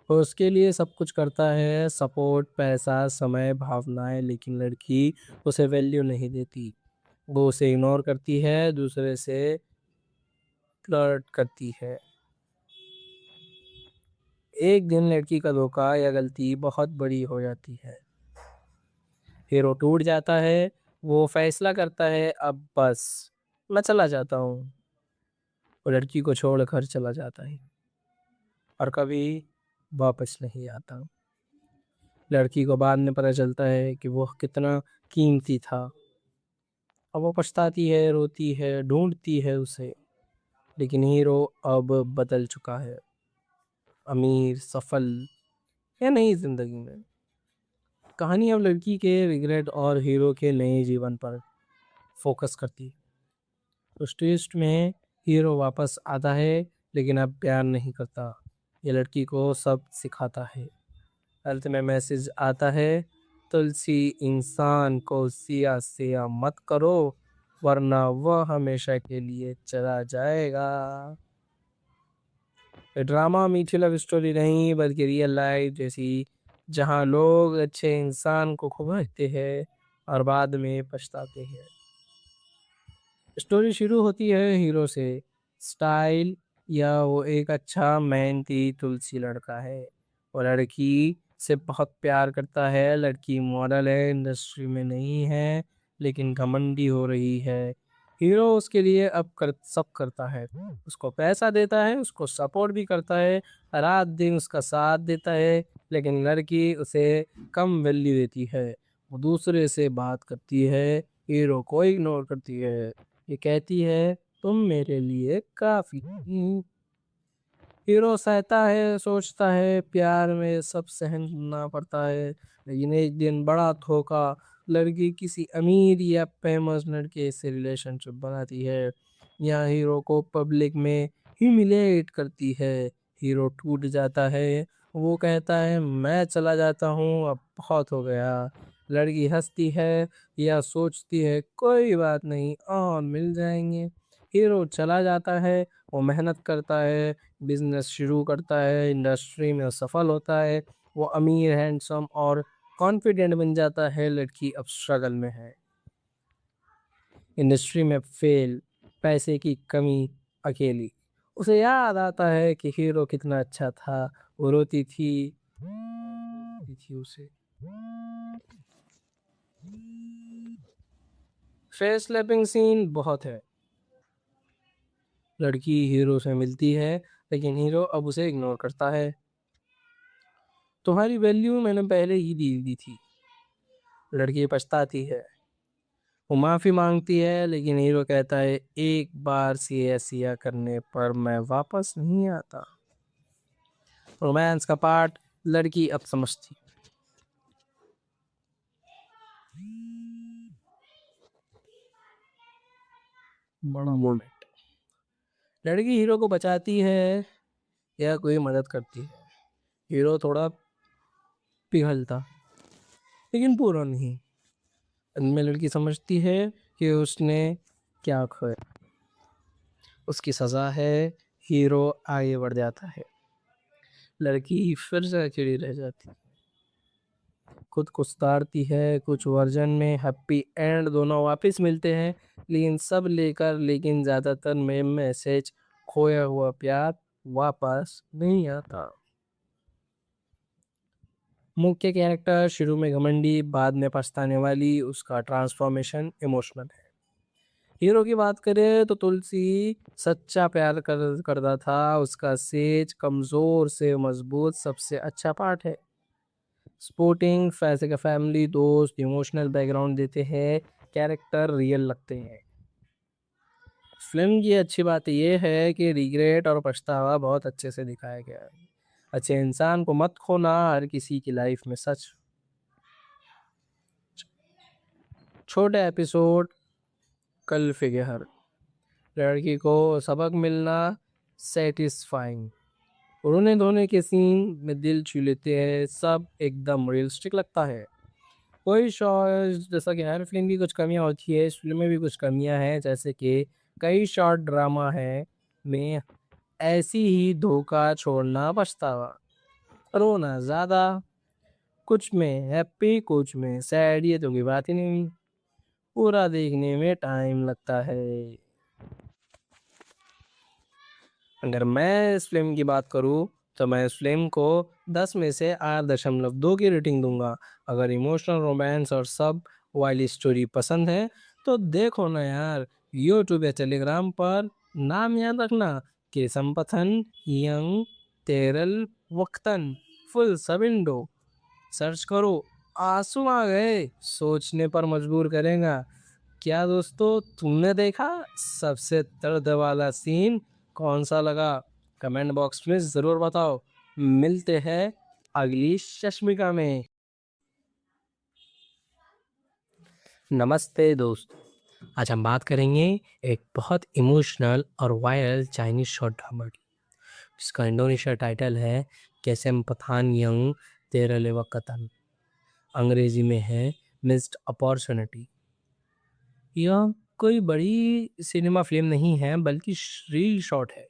Speaker 1: वो उसके लिए सब कुछ करता है, सपोर्ट, पैसा, समय, भावनाएं, लेकिन लड़की उसे वैल्यू नहीं देती। वो उसे इग्नोर करती है, दूसरे से फ्लर्ट करती है। एक दिन लड़की का धोखा या गलती बहुत बड़ी हो जाती है। हीरो टूट जाता है। वो फैसला करता है अब बस मैं चला जाता हूँ। वो लड़की को छोड़कर चला जाता है और कभी वापस नहीं आता। लड़की को बाद में पता चलता है कि वो कितना कीमती था। अब वो पछताती है, रोती है, ढूंढती है उसे। लेकिन हीरो अब बदल चुका है, अमीर, सफल या नई जिंदगी में। कहानी अब लड़की के रिग्रेट और हीरो के नए जीवन पर फोकस करती है। उस ट्विस्ट में हीरो वापस आता है लेकिन अब प्यार नहीं करता। ये लड़की को सब सिखाता है। अंत में मैसेज आता है, तुलसी इंसान को सिया सिया मत करो वरना वह हमेशा के लिए चला जाएगा। ये ड्रामा मीठी लव स्टोरी नहीं बल्कि रियल लाइफ जैसी, जहां लोग अच्छे इंसान को खोते हैं और बाद में पछताते हैं। स्टोरी शुरू होती है हीरो से, स्टाइल या वो एक अच्छा मेहनती तुलसी लड़का है। वो लड़की से बहुत प्यार करता है। लड़की मॉडल है, इंडस्ट्री में नहीं है लेकिन घमंडी हो रही है। हीरो उसके लिए अब सब करता है। उसको पैसा देता है, उसको सपोर्ट भी करता है, रात दिन उसका साथ देता है। लेकिन लड़की उसे कम वैल्यू देती है। वो दूसरे से बात करती है, हीरो को इग्नोर करती है। ये कहती है तुम मेरे लिए काफी नहीं। हीरो सहता है, सोचता है प्यार में सब सहन करना पड़ता है। लेकिन एक दिन बड़ा धोखा, लड़की किसी अमीर या फेमस लड़के से रिलेशनशिप बनाती है। यहाँ हीरो को पब्लिक में ह्यूमिलेट करती है। हीरो टूट जाता है। वो कहता है मैं चला जाता हूँ, अब बहुत हो गया। लड़की हंसती है या सोचती है कोई बात नहीं और मिल जाएंगे। हीरो चला जाता है। वो मेहनत करता है, बिजनेस शुरू करता है, इंडस्ट्री में सफल होता है। वो अमीर, हैंडसम और कॉन्फिडेंट बन जाता है। लड़की अब स्ट्रगल में है, इंडस्ट्री में फेल, पैसे की कमी, अकेली। उसे याद आता है कि हीरो कितना अच्छा था। वो रोती थी उसे। फेस स्लैपिंग सीन बहुत है। लड़की हीरो से मिलती है लेकिन हीरो अब उसे इग्नोर करता है। तुम्हारी वैल्यू मैंने पहले ही दी दी थी। लड़की पछताती है। वो माफी मांगती है लेकिन हीरो कहता है एक बार सिया सिया करने पर मैं वापस नहीं आता। रोमांस का पार्ट लड़की अब समझती। बड़ा मोमेंट। लड़की हीरो को बचाती है या कोई मदद करती है। हीरो थोड़ा पिघलता लेकिन पूरा नहीं। अंत में लड़की समझती है कि उसने क्या खोया। उसकी सजा है। हीरो आगे बढ़ जाता है। लड़की फिर से अकेली रह जाती, खुद को सुधारती है। कुछ वर्जन में हैप्पी एंड दोनों वापस मिलते हैं लेकिन सब लेकर, लेकिन ज़्यादातर में मैसेज खोया हुआ प्यार वापस नहीं आता। मुख्य कैरेक्टर शुरू में घमंडी, बाद में पछताने वाली, उसका ट्रांसफॉर्मेशन इमोशनल है। हीरो की बात करें तो तुलसी सच्चा प्यार करता था, उसका सेज कमजोर से मजबूत सबसे अच्छा पार्ट है। सपोर्टिंग फैसे का फैमिली दोस्त इमोशनल बैकग्राउंड देते हैं, कैरेक्टर रियल लगते हैं। फिल्म की अच्छी बात यह है कि रिग्रेट और पछतावा बहुत अच्छे से दिखाया गया है। अच्छे इंसान को मत खोना, हर किसी की लाइफ में सच। छोटे एपिसोड, कल फिगर, लड़की को सबक मिलना, सेटिस्फाइंग, रोने धोने के सीन में दिल छू लेते हैं, सब एकदम रियलिस्टिक लगता है। कोई शॉर्ट, जैसा कि हर फिल्म की कुछ कमियां होती है, इस फिल्म में भी कुछ कमियां हैं, जैसे कि कई शॉर्ट ड्रामा है में ऐसी ही धोखा, छोड़ना, पछतावा, रोना ज्यादा, कुछ में हैप्पी कुछ में सैड, ये तो की बात ही नहीं, पूरा देखने में टाइम लगता है। अगर मैं इस फिल्म की बात करूँ तो मैं इस फिल्म को 10 में से 8.2 की रेटिंग दूंगा। अगर इमोशनल रोमांस और सब वाली स्टोरी पसंद है तो देखो ना यार, यूट्यूब या टेलीग्राम पर नाम याद रखना, कि संपथन यंग तेरल वक्तन फुल सब इंडो सर्च करो। आंसू आ गए, सोचने पर मजबूर करेगा। क्या दोस्तों, तुमने देखा? सबसे दर्द वाला सीन कौन सा लगा? कमेंट बॉक्स में जरूर बताओ। मिलते हैं अगली चश्मिका में। नमस्ते दोस्त, आज हम बात करेंगे एक बहुत इमोशनल और वायरल चाइनीज शॉर्ट ड्रामा की, जिसका इंडोनेशिया टाइटल है कैसेम पठान यंग तेरहलेवा कतन। अंग्रेजी में है मिस्ड अपॉर्चुनिटी। यह कोई बड़ी सिनेमा फिल्म नहीं है, बल्कि रील शॉर्ट है।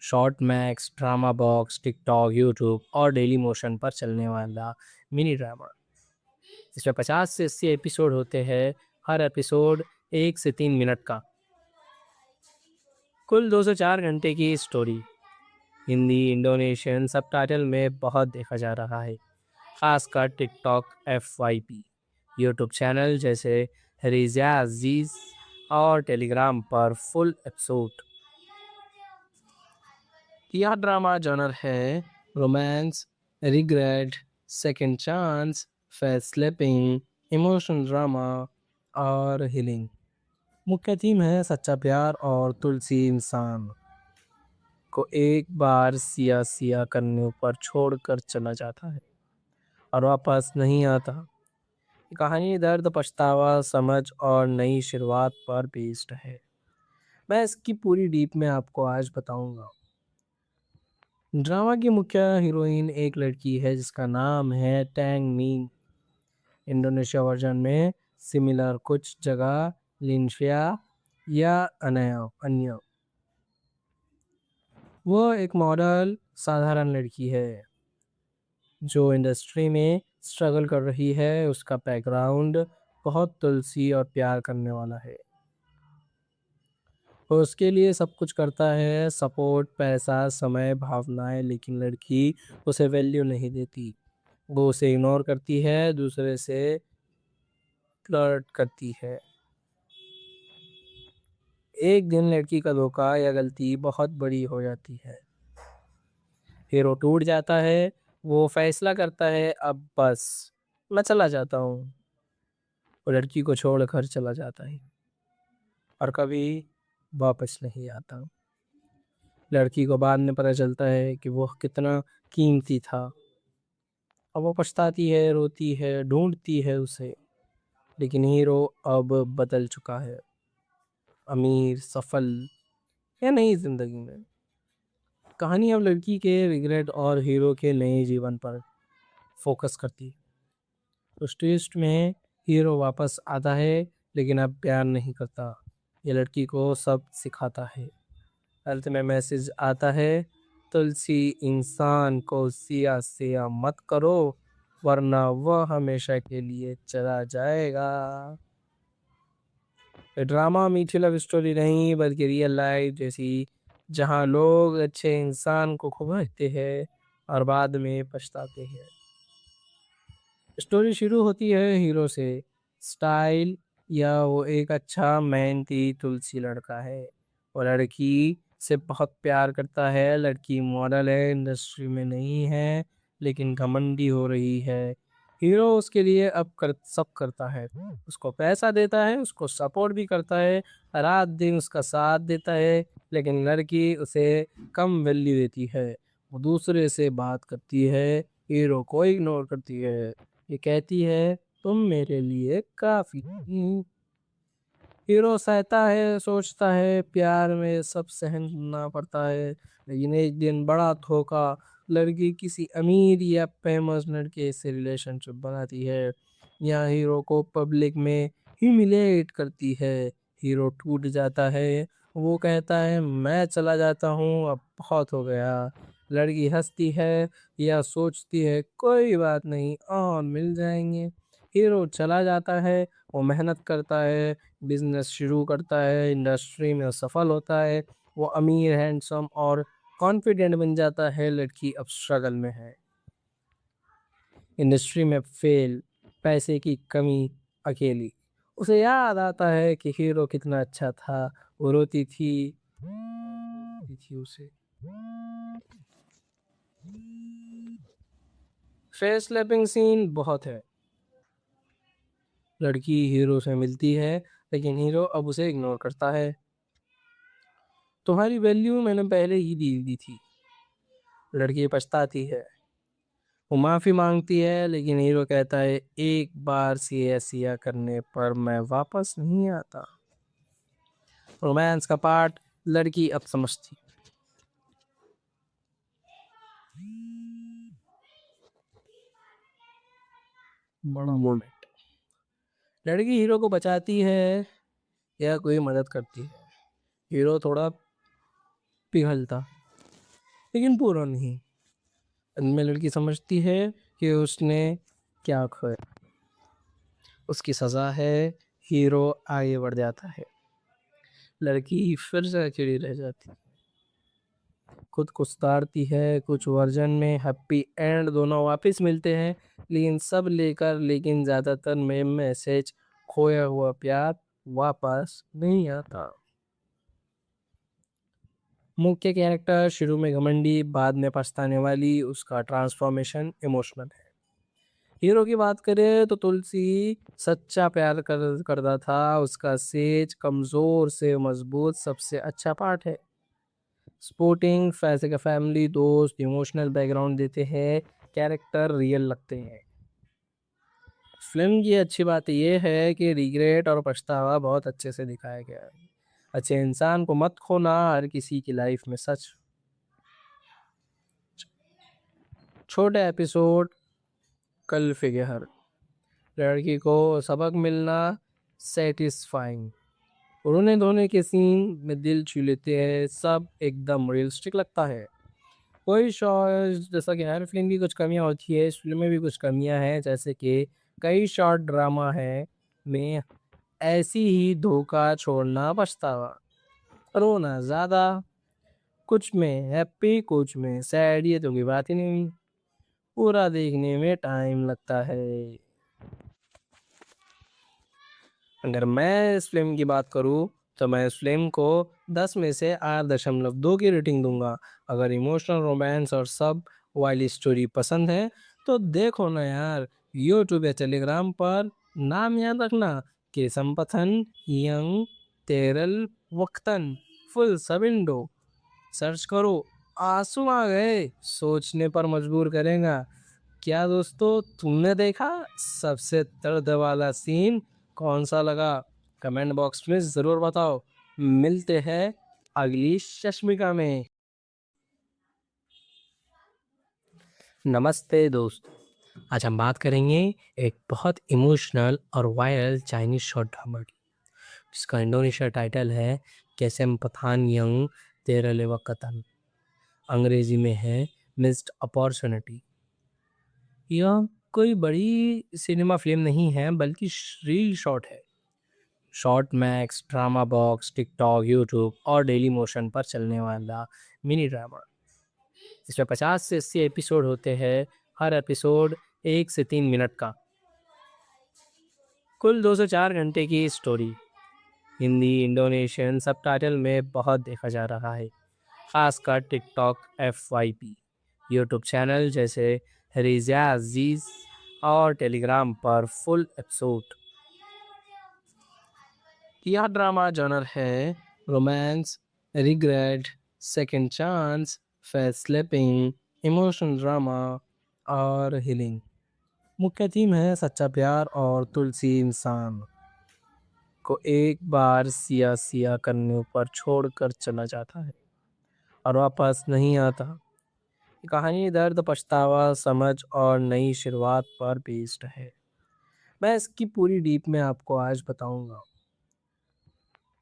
Speaker 1: Short max, drama box, TikTok, YouTube और डेली मोशन पर चलने वाला मिनी ड्रामा। इसमें 50 से 80 एपिसोड होते हैं, हर एपिसोड 1 से 3 मिनट का। कुल 2 से 4 घंटे की स्टोरी। हिंदी इंडोनेशियन सबटाइटल में बहुत देखा जा रहा है, खासकर टिकटॉक, FYP, यूट्यूब चैनल जैसे रिजा अजीज और टेलीग्राम पर फुल एपिसोड। यह ड्रामा जॉनर है romance, regret, second chance, face slapping, emotional drama और हीलिंग। मुख्य थीम है सच्चा प्यार और तुलसी इंसान को एक बार सिया सिया करने पर छोड़कर चला जाता है और वापस नहीं आता। कहानी दर्द, पछतावा, समझ और नई शुरुआत पर बेस्ड है। मैं इसकी पूरी डीप में आपको आज बताऊंगा। ड्रामा की मुख्य हीरोइन एक लड़की है जिसका नाम है टैंग मीन। इंडोनेशिया वर्जन में सिमिलर, कुछ जगह लिंशिया या अनया अन्य। वो एक मॉडल साधारण लड़की है जो इंडस्ट्री में स्ट्रगल कर रही है। उसका बैकग्राउंड बहुत तुलसी और प्यार करने वाला है। वो उसके लिए सब कुछ करता है, सपोर्ट, पैसा, समय, भावनाएं, लेकिन लड़की उसे वैल्यू नहीं देती। वो उसे इग्नोर करती है, दूसरे से फ्लर्ट करती है। एक दिन लड़की का धोखा या गलती बहुत बड़ी हो जाती है। हीरो टूट जाता है। वो फैसला करता है, अब बस मैं चला जाता हूँ। वो लड़की को छोड़ कर चला जाता है और कभी वापस नहीं आता। लड़की को बाद में पता चलता है कि वो कितना कीमती था। अब वो पछताती है, रोती है, ढूंढती है उसे, लेकिन हीरो अब बदल चुका है, अमीर, सफल या नई जिंदगी में। कहानी अब लड़की के रिग्रेट और हीरो के नए जीवन पर फोकस करती है। उस ट्विस्ट में हीरो वापस आता है, लेकिन अब प्यार नहीं करता। ये लड़की को सब सिखाता है। अंत में मैसेज आता है, तुलसी इंसान को सिया सिया मत करो, वरना वह हमेशा के लिए चला जाएगा। ड्रामा मीठी लव स्टोरी नहीं, बल्कि रियल लाइफ जैसी जहाँ लोग अच्छे इंसान को खोते हैं और बाद में पछताते हैं। स्टोरी शुरू होती है हीरो से, स्टाइल या वो एक अच्छा मेहनती तुलसी लड़का है और लड़की से बहुत प्यार करता है। लड़की मॉडल है, इंडस्ट्री में नहीं है लेकिन घमंडी हो रही है। हीरो उसके लिए अब सब करता है, उसको पैसा देता है, उसको सपोर्ट भी करता है, रात दिन उसका साथ देता है। लेकिन लड़की उसे कम वैल्यू देती है, वो दूसरे से बात करती है, हीरो को इग्नोर करती है। ये कहती है तुम मेरे लिए काफी नहीं। हीरो सहता है, सोचता है प्यार में सब सहन करना पड़ता है। लेकिन एक दिन बड़ा धोखा, लड़की किसी अमीर या फेमस लड़के से रिलेशनशिप बनाती है या हीरो को पब्लिक में ह्यूमिलेट करती है। हीरो टूट जाता है, वो कहता है मैं चला जाता हूँ, अब बहुत हो गया। लड़की हंसती है या सोचती है कोई बात नहीं और मिल जाएंगे। हीरो चला जाता है, वो मेहनत करता है, बिजनेस शुरू करता है, इंडस्ट्री में सफल होता है, वो अमीर, हैंडसम और कॉन्फिडेंट बन जाता है। लड़की अब स्ट्रगल में है, इंडस्ट्री में फेल, पैसे की कमी, अकेली। उसे याद आता है कि हीरो कितना अच्छा था, वो रोती थी उसे। फेस स्लैपिंग सीन बहुत है। लड़की हीरो से मिलती है लेकिन हीरो अब उसे इग्नोर करता है। तुम्हारी वैल्यू मैंने पहले ही दी थी। लड़की पछताती है, वो माफी मांगती है लेकिन हीरो कहता है एक बार सिया करने पर मैं वापस नहीं आता। रोमांस का पार्ट, लड़की अब समझती। बड़ा मोमेंट, लड़की हीरो को बचाती है या कोई मदद करती है। हीरो थोड़ा पिघलता लेकिन पूरा नहीं। अंत में लड़की समझती है कि उसने क्या खोया, उसकी सजा है। हीरो आगे बढ़ जाता है, लड़की फिर से अकेली रह जाती, खुद को सुधारती है। कुछ वर्जन में हैप्पी एंड दोनों वापस मिलते हैं, लेकिन सब लेकर, लेकिन ज्यादातर में मैसेज खोया हुआ प्यार वापस नहीं आता। मुख्य कैरेक्टर शुरू में घमंडी, बाद में पछताने वाली, उसका ट्रांसफॉर्मेशन इमोशनल है। हीरो की बात करें तो तुलसी सच्चा प्यार करता था, उसका सेज कमजोर से मजबूत सबसे अच्छा पार्ट है। सपोर्टिंग फैसे का फैमिली, दोस्त इमोशनल बैकग्राउंड देते हैं, कैरेक्टर रियल लगते हैं। फिल्म की अच्छी बात यह है कि रिग्रेट और पछतावा बहुत अच्छे से दिखाया गया है। अच्छे इंसान को मत खोना, हर किसी की लाइफ में सच। छोटे एपिसोड, कल फिगर, लड़की को सबक मिलना, सेटिस्फाइंग, रोने धोने के सीन में दिल छू लेते हैं, सब एकदम रियलिस्टिक लगता है। कोई शॉर्ट, जैसा कि हर फिल्म की कुछ कमियां होती है, इस फिल्म में भी कुछ कमियां हैं, जैसे कि कई शॉर्ट ड्रामा है में ऐसी ही धोखा, छोड़ना, पछतावा, रोना ज्यादा, कुछ में हैप्पी कुछ में सैड, ये तो की बात ही नहीं, पूरा देखने में टाइम लगता है। अगर मैं इस फिल्म की बात करूँ तो मैं इस फिल्म को 10 में से 8.2 की रेटिंग दूंगा। अगर इमोशनल, रोमांस और सब वाली स्टोरी पसंद है तो देखो ना यार, यूट्यूब या टेलीग्राम पर नाम याद रखना, कि संपथन यंग तेरल वक्तन फुल सब इंडो सर्च करो। आंसू आ गए, सोचने पर मजबूर करेगा। क्या दोस्तों, तुमने देखा सबसे दर्द वाला सीन कौन सा लगा? कमेंट बॉक्स में जरूर बताओ। मिलते हैं अगली चश्मिका में। नमस्ते दोस्तों, आज हम बात करेंगे एक बहुत इमोशनल और वायरल चाइनीज शॉर्ट ड्रामा की, जिसका इंडोनेशिया टाइटल है कैसेम पठान यंग तेरलेवा कतन। अंग्रेजी में है मिस्ड अपॉर्चुनिटी। यह कोई बड़ी सिनेमा फिल्म नहीं है बल्कि रील शॉट है। Short max, drama box, TikTok, YouTube और डेली मोशन पर चलने वाला मिनी ड्रामा। इसमें 50 से 80 एपिसोड होते हैं, हर एपिसोड 1 से 3 मिनट का। कुल 2 से 4 घंटे की स्टोरी। हिंदी, इंडोनेशियन सबटाइटल में बहुत देखा जा रहा है, खासकर टिकटॉक, FYP, यूट्यूब चैनल जैसे रिज़ा अजीज और टेलीग्राम पर फुल एपिसोड। यह ड्रामा जॉनर है romance, regret, second chance, face slapping, emotional drama और हीलिंग। मुख्य थीम है सच्चा प्यार और तुलसी इंसान को एक बार सिया सिया करने पर छोड़कर चला जाता है और वापस नहीं आता। ये कहानी दर्द, पछतावा, समझ और नई शुरुआत पर बेस्ड है। मैं इसकी पूरी डीप में आपको आज बताऊंगा।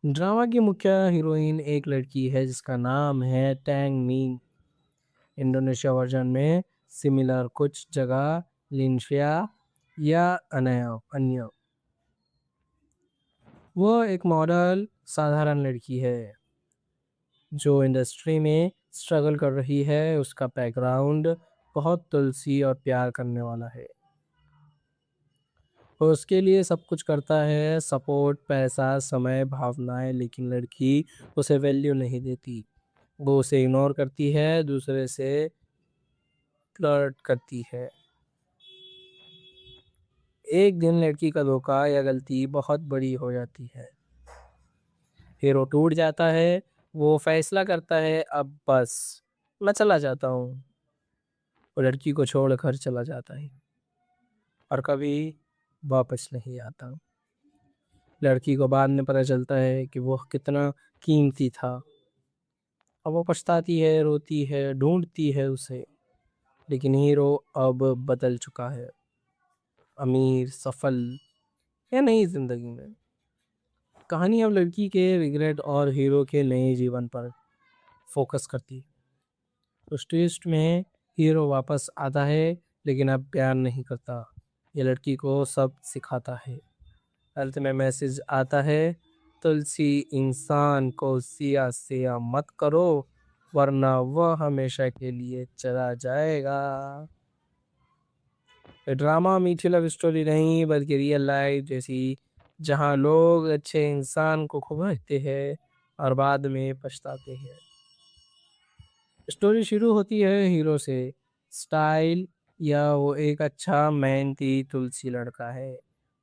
Speaker 1: ड्रामा की मुख्य हीरोइन एक लड़की है जिसका नाम है टैंग मीन। इंडोनेशिया वर्जन में सिमिलर, कुछ जगह लिंशिया या अन्य। वो एक मॉडल साधारण लड़की है जो इंडस्ट्री में स्ट्रगल कर रही है। उसका बैकग्राउंड बहुत तुलसी और प्यार करने वाला है। वो उसके लिए सब कुछ करता है, सपोर्ट, पैसा, समय, भावनाएं, लेकिन लड़की उसे वैल्यू नहीं देती। वो उसे इग्नोर करती है, दूसरे से फ्लर्ट करती है। एक दिन लड़की का धोखा या गलती बहुत बड़ी हो जाती है। हीरो टूट जाता है। वो फैसला करता है अब बस मैं चला जाता हूँ। वो लड़की को छोड़ घर चला जाता है और कभी वापस नहीं आता। लड़की को बाद में पता चलता है कि वो कितना कीमती था। अब वो पछताती है, रोती है, ढूंढती है उसे, लेकिन हीरो अब बदल चुका है, अमीर, सफल या नई जिंदगी में। कहानी अब लड़की के रिग्रेट और हीरो के नए जीवन पर फोकस करती है। उस ट्विस्ट में हीरो वापस आता है लेकिन अब प्यार नहीं करता। ये लड़की को सब सिखाता है। अंत में मैसेज आता है, तुलसी इंसान को सिया सिया मत करो वरना वह हमेशा के लिए चला जाएगा। ये ड्रामा मीठी लव स्टोरी नहीं बल्कि रियल लाइफ जैसी, जहां लोग अच्छे इंसान को खोते हैं और बाद में पछताते हैं। स्टोरी शुरू होती है हीरो से, स्टाइल, या वो एक अच्छा मेहनती तुलसी लड़का है।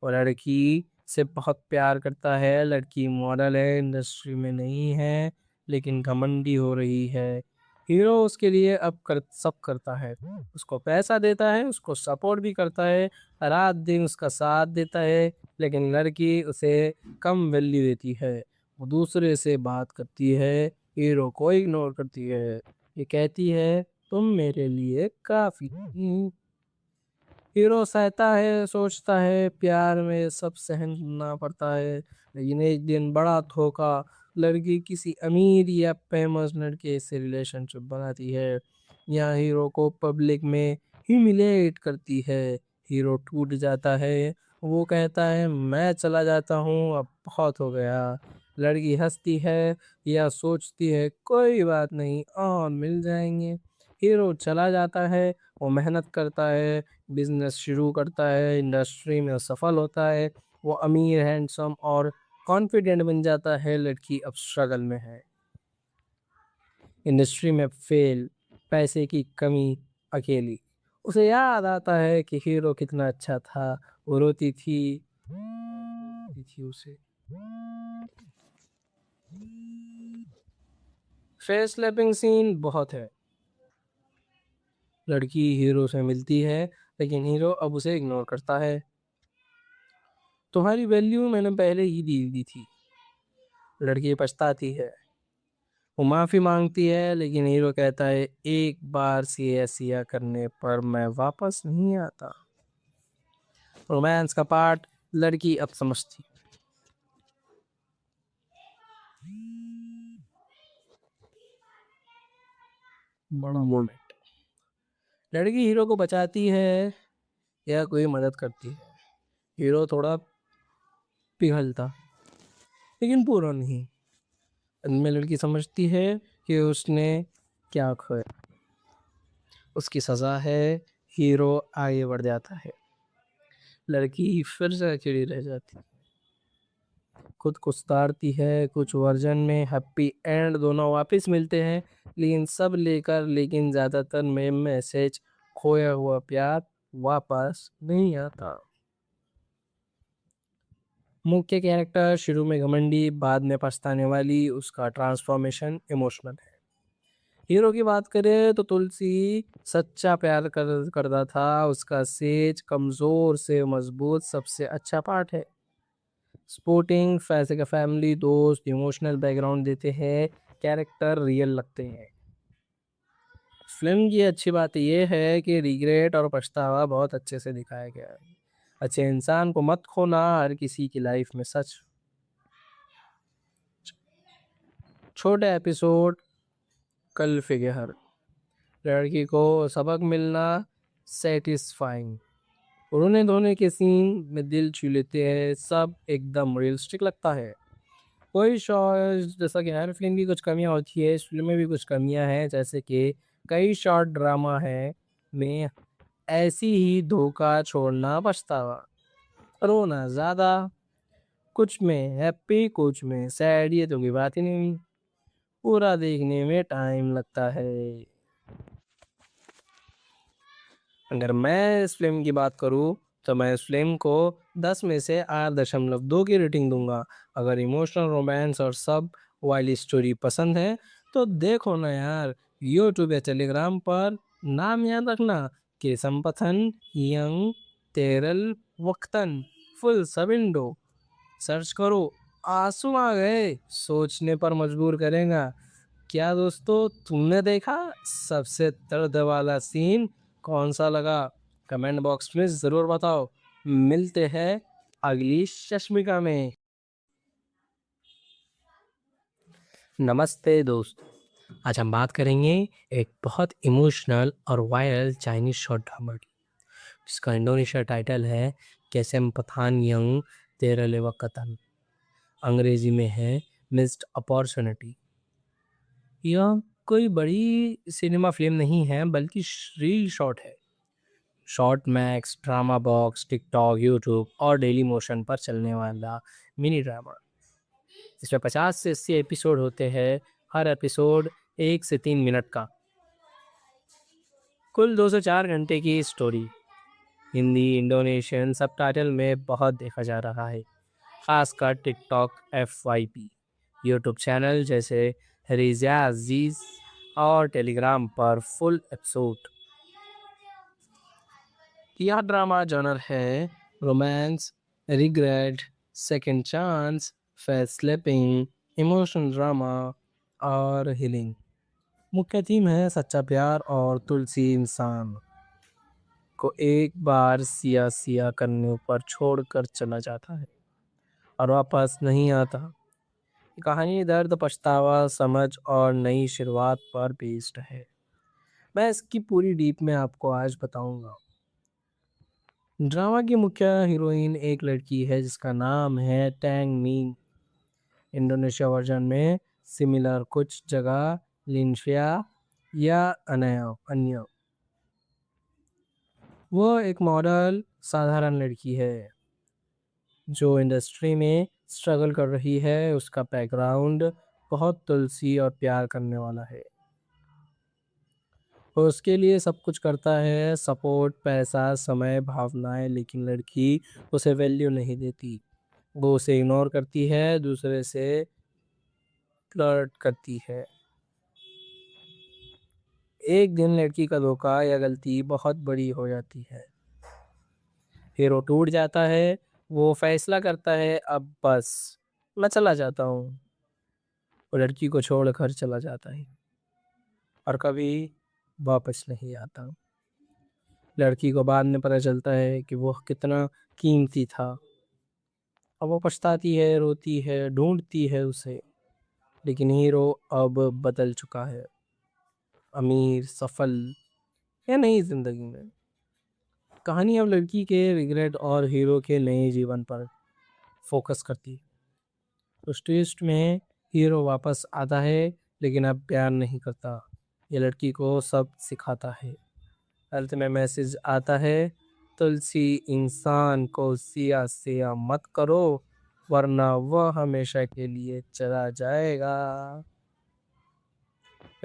Speaker 1: वो लड़की से बहुत प्यार करता है। लड़की मॉडल है, इंडस्ट्री में नहीं है लेकिन घमंडी हो रही है। हीरो उसके लिए अब सब करता है, उसको पैसा देता है, उसको सपोर्ट भी करता है, रात दिन उसका साथ देता है, लेकिन लड़की उसे कम वैल्यू देती है। वो दूसरे से बात करती है, हीरो को इग्नोर करती है। ये कहती है तुम मेरे लिए काफी नहीं। हीरो सहता है, सोचता है प्यार में सब सहन करना पड़ता है, लेकिन एक दिन बड़ा धोखा, लड़की किसी अमीर या फेमस लड़के से रिलेशनशिप बनाती है या हीरो को पब्लिक में ह्यूमिलेट करती है। हीरो टूट जाता है। वो कहता है मैं चला जाता हूँ, अब बहुत हो गया। लड़की हंसती है या सोचती है कोई बात नहीं और मिल जाएंगे। हीरो चला जाता है। वो मेहनत करता है, बिजनेस शुरू करता है, इंडस्ट्री में सफल होता है। वो अमीर, हैंडसम और कॉन्फिडेंट बन जाता है। लड़की अब स्ट्रगल में है, इंडस्ट्री में फेल, पैसे की कमी, अकेली। उसे याद आता है कि हीरो कितना अच्छा था। वो रोती थी उसे। फेस स्लैपिंग सीन बहुत है। लड़की हीरो से मिलती है लेकिन हीरो अब उसे इग्नोर करता है। तुम्हारी वैल्यू मैंने पहले ही दी दी थी। लड़की पछताती है। वो माफी मांगती है लेकिन हीरो कहता है एक बार सिया सिया करने पर मैं वापस नहीं आता। रोमांस का पार्ट, लड़की अब समझती। बड़ा मोमेंट। लड़की हीरो को बचाती है या कोई मदद करती है। हीरो थोड़ा पिघलता, लेकिन पूरा नहीं। अंत में लड़की समझती है कि उसने क्या खोया। उसकी सजा है, हीरो आगे बढ़ जाता है। लड़की फिर से अकेली रह जाती, खुद को सुधारती है। कुछ वर्जन में हैप्पी एंड दोनों वापस मिलते हैं, लेकिन सब लेकर, लेकिन ज्यादातर में मैसेज खोया हुआ प्यार वापस नहीं आता। मुख्य कैरेक्टर शुरू में घमंडी, बाद में पछताने वाली, उसका ट्रांसफॉर्मेशन इमोशनल है। हीरो की बात करें तो तुलसी सच्चा प्यार करता था, उसका सेज कमजोर से मजबूत सबसे अच्छा पार्ट है। सपोर्टिंग फैसे का फैमिली दोस्त इमोशनल बैकग्राउंड देते हैं, कैरेक्टर रियल लगते हैं। फिल्म की अच्छी बात यह है कि रिग्रेट और पछतावा बहुत अच्छे से दिखाया गया है। अच्छे इंसान को मत खोना, हर किसी की लाइफ में सच। छोटे एपिसोड, कल फिगर, लड़की को सबक मिलना, सेटिस्फाइंग, रोने धोने के सीन में दिल छू लेते हैं, सब एकदम रियलिस्टिक लगता है। कोई शॉर्ट, जैसा कि हर फिल्म की कुछ कमियां होती है, इस फिल्म में भी कुछ कमियां हैं, जैसे कि कई शॉर्ट ड्रामा है में ऐसी ही धोखा, छोड़ना, पछतावा, रोना ज्यादा, कुछ में हैप्पी कुछ में सैड, ये तो कोई बात ही नहीं, पूरा देखने में टाइम लगता है। अगर मैं इस फिल्म की बात करूँ तो मैं इस फिल्म को 10 में से 8.2 की रेटिंग दूंगा। अगर इमोशनल रोमांस और सब वाली स्टोरी पसंद है तो देखो ना यार, यूट्यूब या टेलीग्राम पर नाम याद रखना, कि संपथन यंग तेरल वक्तन फुल सब इंडो सर्च करो। आंसू आ गए, सोचने पर मजबूर करेगा। क्या दोस्तों, तुमने देखा? सबसे दर्द वाला सीन कौन सा लगा? कमेंट बॉक्स में जरूर बताओ। मिलते हैं अगली चश्मिका में। नमस्ते दोस्त, आज हम बात करेंगे एक बहुत इमोशनल और वायरल चाइनीज शॉर्ट ड्रामा की, जिसका इंडोनेशिया टाइटल है कैसेम पठान यंग तेरह वकतन। अंग्रेजी में है मिस्ड अपॉर्चुनिटी। यह कोई बड़ी सिनेमा फिल्म नहीं है, बल्कि रील शॉर्ट है। Short max, drama box, TikTok, YouTube और डेली मोशन पर चलने वाला मिनी ड्रामा। इसमें 50 से 80 एपिसोड होते हैं, हर एपिसोड 1 से 3 मिनट का। कुल 2 से 4 घंटे की स्टोरी। हिंदी इंडोनेशियन सब टाइटल में बहुत देखा जा रहा है, खासकर टिकटॉक, FYP, यूट्यूब चैनल जैसे रिजा अजीज और टेलीग्राम पर फुल एपिसोड। यह ड्रामा जॉनर है romance, regret, second chance, face slapping, emotional drama और हीलिंग। मुख्य थीम है सच्चा प्यार और तुलसी इंसान को एक बार सिया सिया करने पर छोड़कर चला जाता है और वापस नहीं आता। कहानी दर्द, पछतावा, समझ और नई शुरुआत पर बेस्ड है। मैं इसकी पूरी डीप में आपको आज बताऊंगा। ड्रामा की मुख्य हीरोइन एक लड़की है जिसका नाम है टैंग मीन। इंडोनेशिया वर्जन में सिमिलर, कुछ जगह लिनशिया या अनया अन्य। वो एक मॉडल साधारण लड़की है जो इंडस्ट्री में स्ट्रगल कर रही है। उसका बैकग्राउंड बहुत तुलसी और प्यार करने वाला है। वो उसके लिए सब कुछ करता है, सपोर्ट, पैसा, समय, भावनाएं, लेकिन लड़की उसे वैल्यू नहीं देती। वो उसे इग्नोर करती है, दूसरे से फ्लर्ट करती है। एक दिन लड़की का धोखा या गलती बहुत बड़ी हो जाती है, हीरो टूट जाता है। वो फैसला करता है, अब बस मैं चला जाता हूँ। वो लड़की को छोड़कर चला जाता है और कभी वापस नहीं आता। लड़की को बाद में पता चलता है कि वो कितना कीमती था। अब वो पछताती है, रोती है, ढूंढती है उसे, लेकिन हीरो अब बदल चुका है, अमीर, सफल या नई जिंदगी में। कहानी अब लड़की के रिग्रेट और हीरो के नए जीवन पर फोकस करती है। उस ट्विस्ट में हीरो वापस आता है लेकिन अब प्यार नहीं करता। ये लड़की को सब सिखाता है। अंत में मैसेज आता है, तुलसी इंसान को सिया सिया मत करो वरना वह हमेशा के लिए चला जाएगा।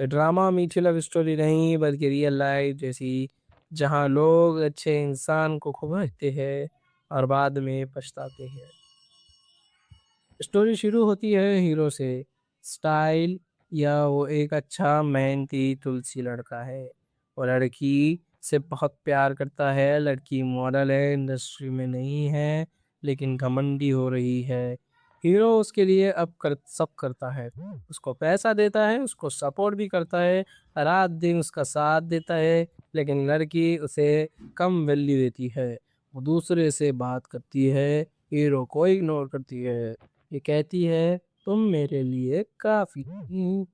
Speaker 1: ये ड्रामा मीठी लव स्टोरी नहीं बल्कि रियल लाइफ जैसी, जहाँ लोग अच्छे इंसान को खोते हैं और बाद में पछताते हैं। स्टोरी शुरू होती है हीरो से स्टाइल, या वो एक अच्छा मेहनती तुलसी लड़का है और लड़की से बहुत प्यार करता है। लड़की मॉडल है, इंडस्ट्री में नहीं है लेकिन घमंडी हो रही है। हीरो उसके लिए अब सब करता है, उसको पैसा देता है, उसको सपोर्ट भी करता है, रात दिन उसका साथ देता है। लेकिन लड़की उसे कम वैल्यू देती है, वो दूसरे से बात करती है, हीरो को इग्नोर करती है। ये कहती है तुम मेरे लिए काफी नहीं।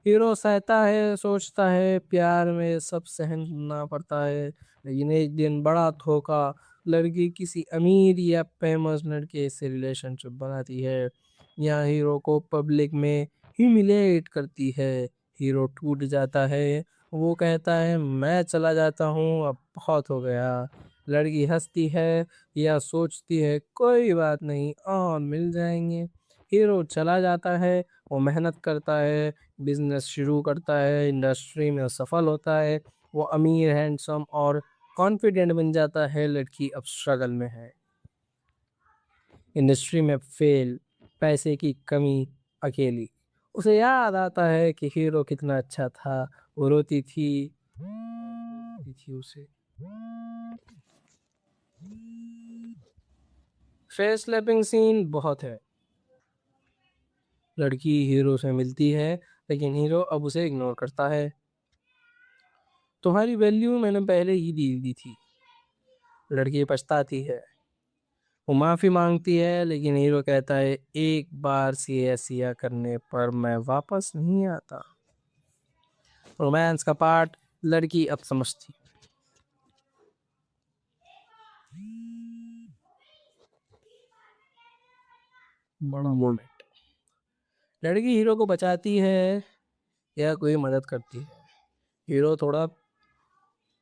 Speaker 1: हीरो सहता है, सोचता है प्यार में सब सहन करना पड़ता है, लेकिन एक दिन बड़ा धोखा, लड़की किसी अमीर या फेमस लड़के से रिलेशनशिप बनाती है या हीरो को पब्लिक में ह्यूमिलेट करती है। हीरो टूट जाता है, वो कहता है मैं चला जाता हूँ, अब बहुत हो गया। लड़की हंसती है या सोचती है कोई बात नहीं और मिल जाएंगे। हीरो चला जाता है, वो मेहनत करता है, बिजनेस शुरू करता है, इंडस्ट्री में सफल होता है, वो अमीर, हैंडसम और कॉन्फिडेंट बन जाता है। लड़की अब स्ट्रगल में है, इंडस्ट्री में फेल, पैसे की कमी, अकेली। उसे याद आता है कि हीरो कितना अच्छा था, वो रोती थी उसे। फेस स्लैपिंग सीन बहुत है। लड़की हीरो से मिलती है लेकिन हीरो अब उसे इग्नोर करता है। तुम्हारी वैल्यू मैंने पहले ही दी दी थी। लड़की पछताती है, वो माफी मांगती है लेकिन हीरो कहता है एक बार सिया सिया करने पर मैं वापस नहीं आता। रोमांस का पार्ट लड़की अब समझती। बड़ा मोमेंट, लड़की हीरो को बचाती है या कोई मदद करती है। हीरो थोड़ा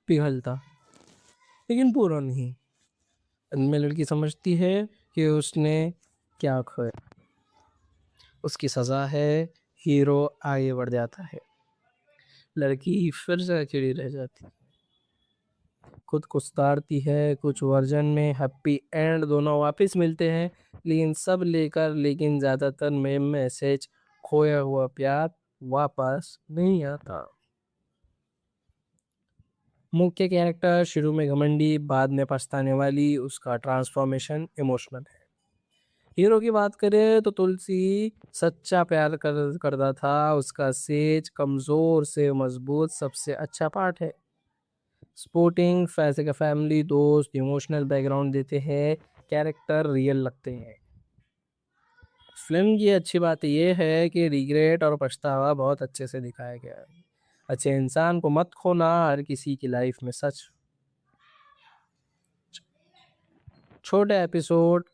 Speaker 1: पिघलता लेकिन पूरा नहीं। अंत में लड़की समझती है कि उसने क्या खोया, उसकी सजा है। हीरो आगे बढ़ जाता है, लड़की फिर से अकेली रह जाती, खुद को सुधारती है। कुछ वर्जन में हैप्पी एंड दोनों वापस मिलते हैं, लेकिन सब लेकर, लेकिन ज्यादातर में मैसेज खोया हुआ प्यार वापस नहीं आता। मुख्य कैरेक्टर शुरू में घमंडी, बाद में पछताने वाली, उसका ट्रांसफॉर्मेशन इमोशनल है। हीरो की बात करें तो तुलसी सच्चा प्यार करता था, उसका सेज कमजोर से मजबूत सबसे अच्छा पार्ट है। सपोर्टिंग फैसे का फैमिली, दोस्त, इमोशनल बैकग्राउंड देते हैं, कैरेक्टर रियल लगते हैं। फिल्म की अच्छी बात यह है कि रिग्रेट और पछतावा बहुत अच्छे से दिखाया गया है। अच्छे इंसान को मत खोना, हर किसी की लाइफ में सच। छोटे एपिसोड,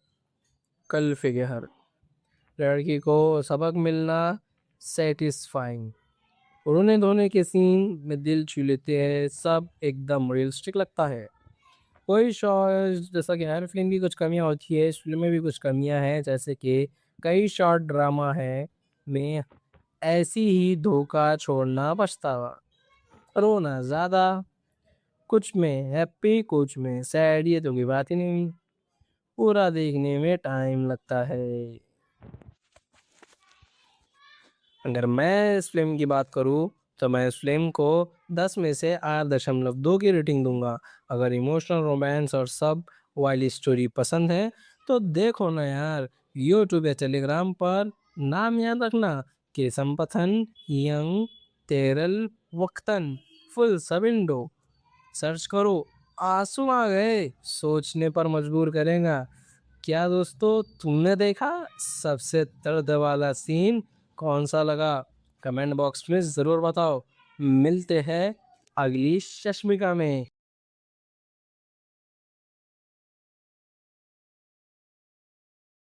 Speaker 1: कल फिगर, लड़की को सबक मिलना, सेटिस्फाइंग, रोने धोने के सीन में दिल छू लेते हैं, सब एकदम रियलिस्टिक लगता है। कोई शॉर्ट, जैसा कि हर फिल्म की कुछ कमियां होती है, इस फिल्म में भी कुछ कमियां हैं, जैसे कि कई शॉर्ट ड्रामा है में ऐसी ही धोखा, छोड़ना, पछतावा, रोना ज्यादा, कुछ में हैप्पी कुछ में सैड, ये तो कोई बात ही नहीं, पूरा देखने में टाइम लगता है। अगर मैं इस फिल्म की बात करूँ तो मैं इस फिल्म को 10 में से 8.2 की रेटिंग दूंगा। अगर इमोशनल, रोमांस और सब वाली स्टोरी पसंद है तो देखो ना यार, यूट्यूब या टेलीग्राम पर नाम याद रखना, कि संपथन, यंग, तेरल, वक्तन, फुल सब इंडो सर्च करो। आंसू आ गए, सोचने पर मजबूर करेगा। क्या दोस्तों, तुमने देखा सबसे दर्द वाला सीन कौन सा लगा? कमेंट बॉक्स में ज़रूर बताओ। मिलते हैं अगली चश्मिका में।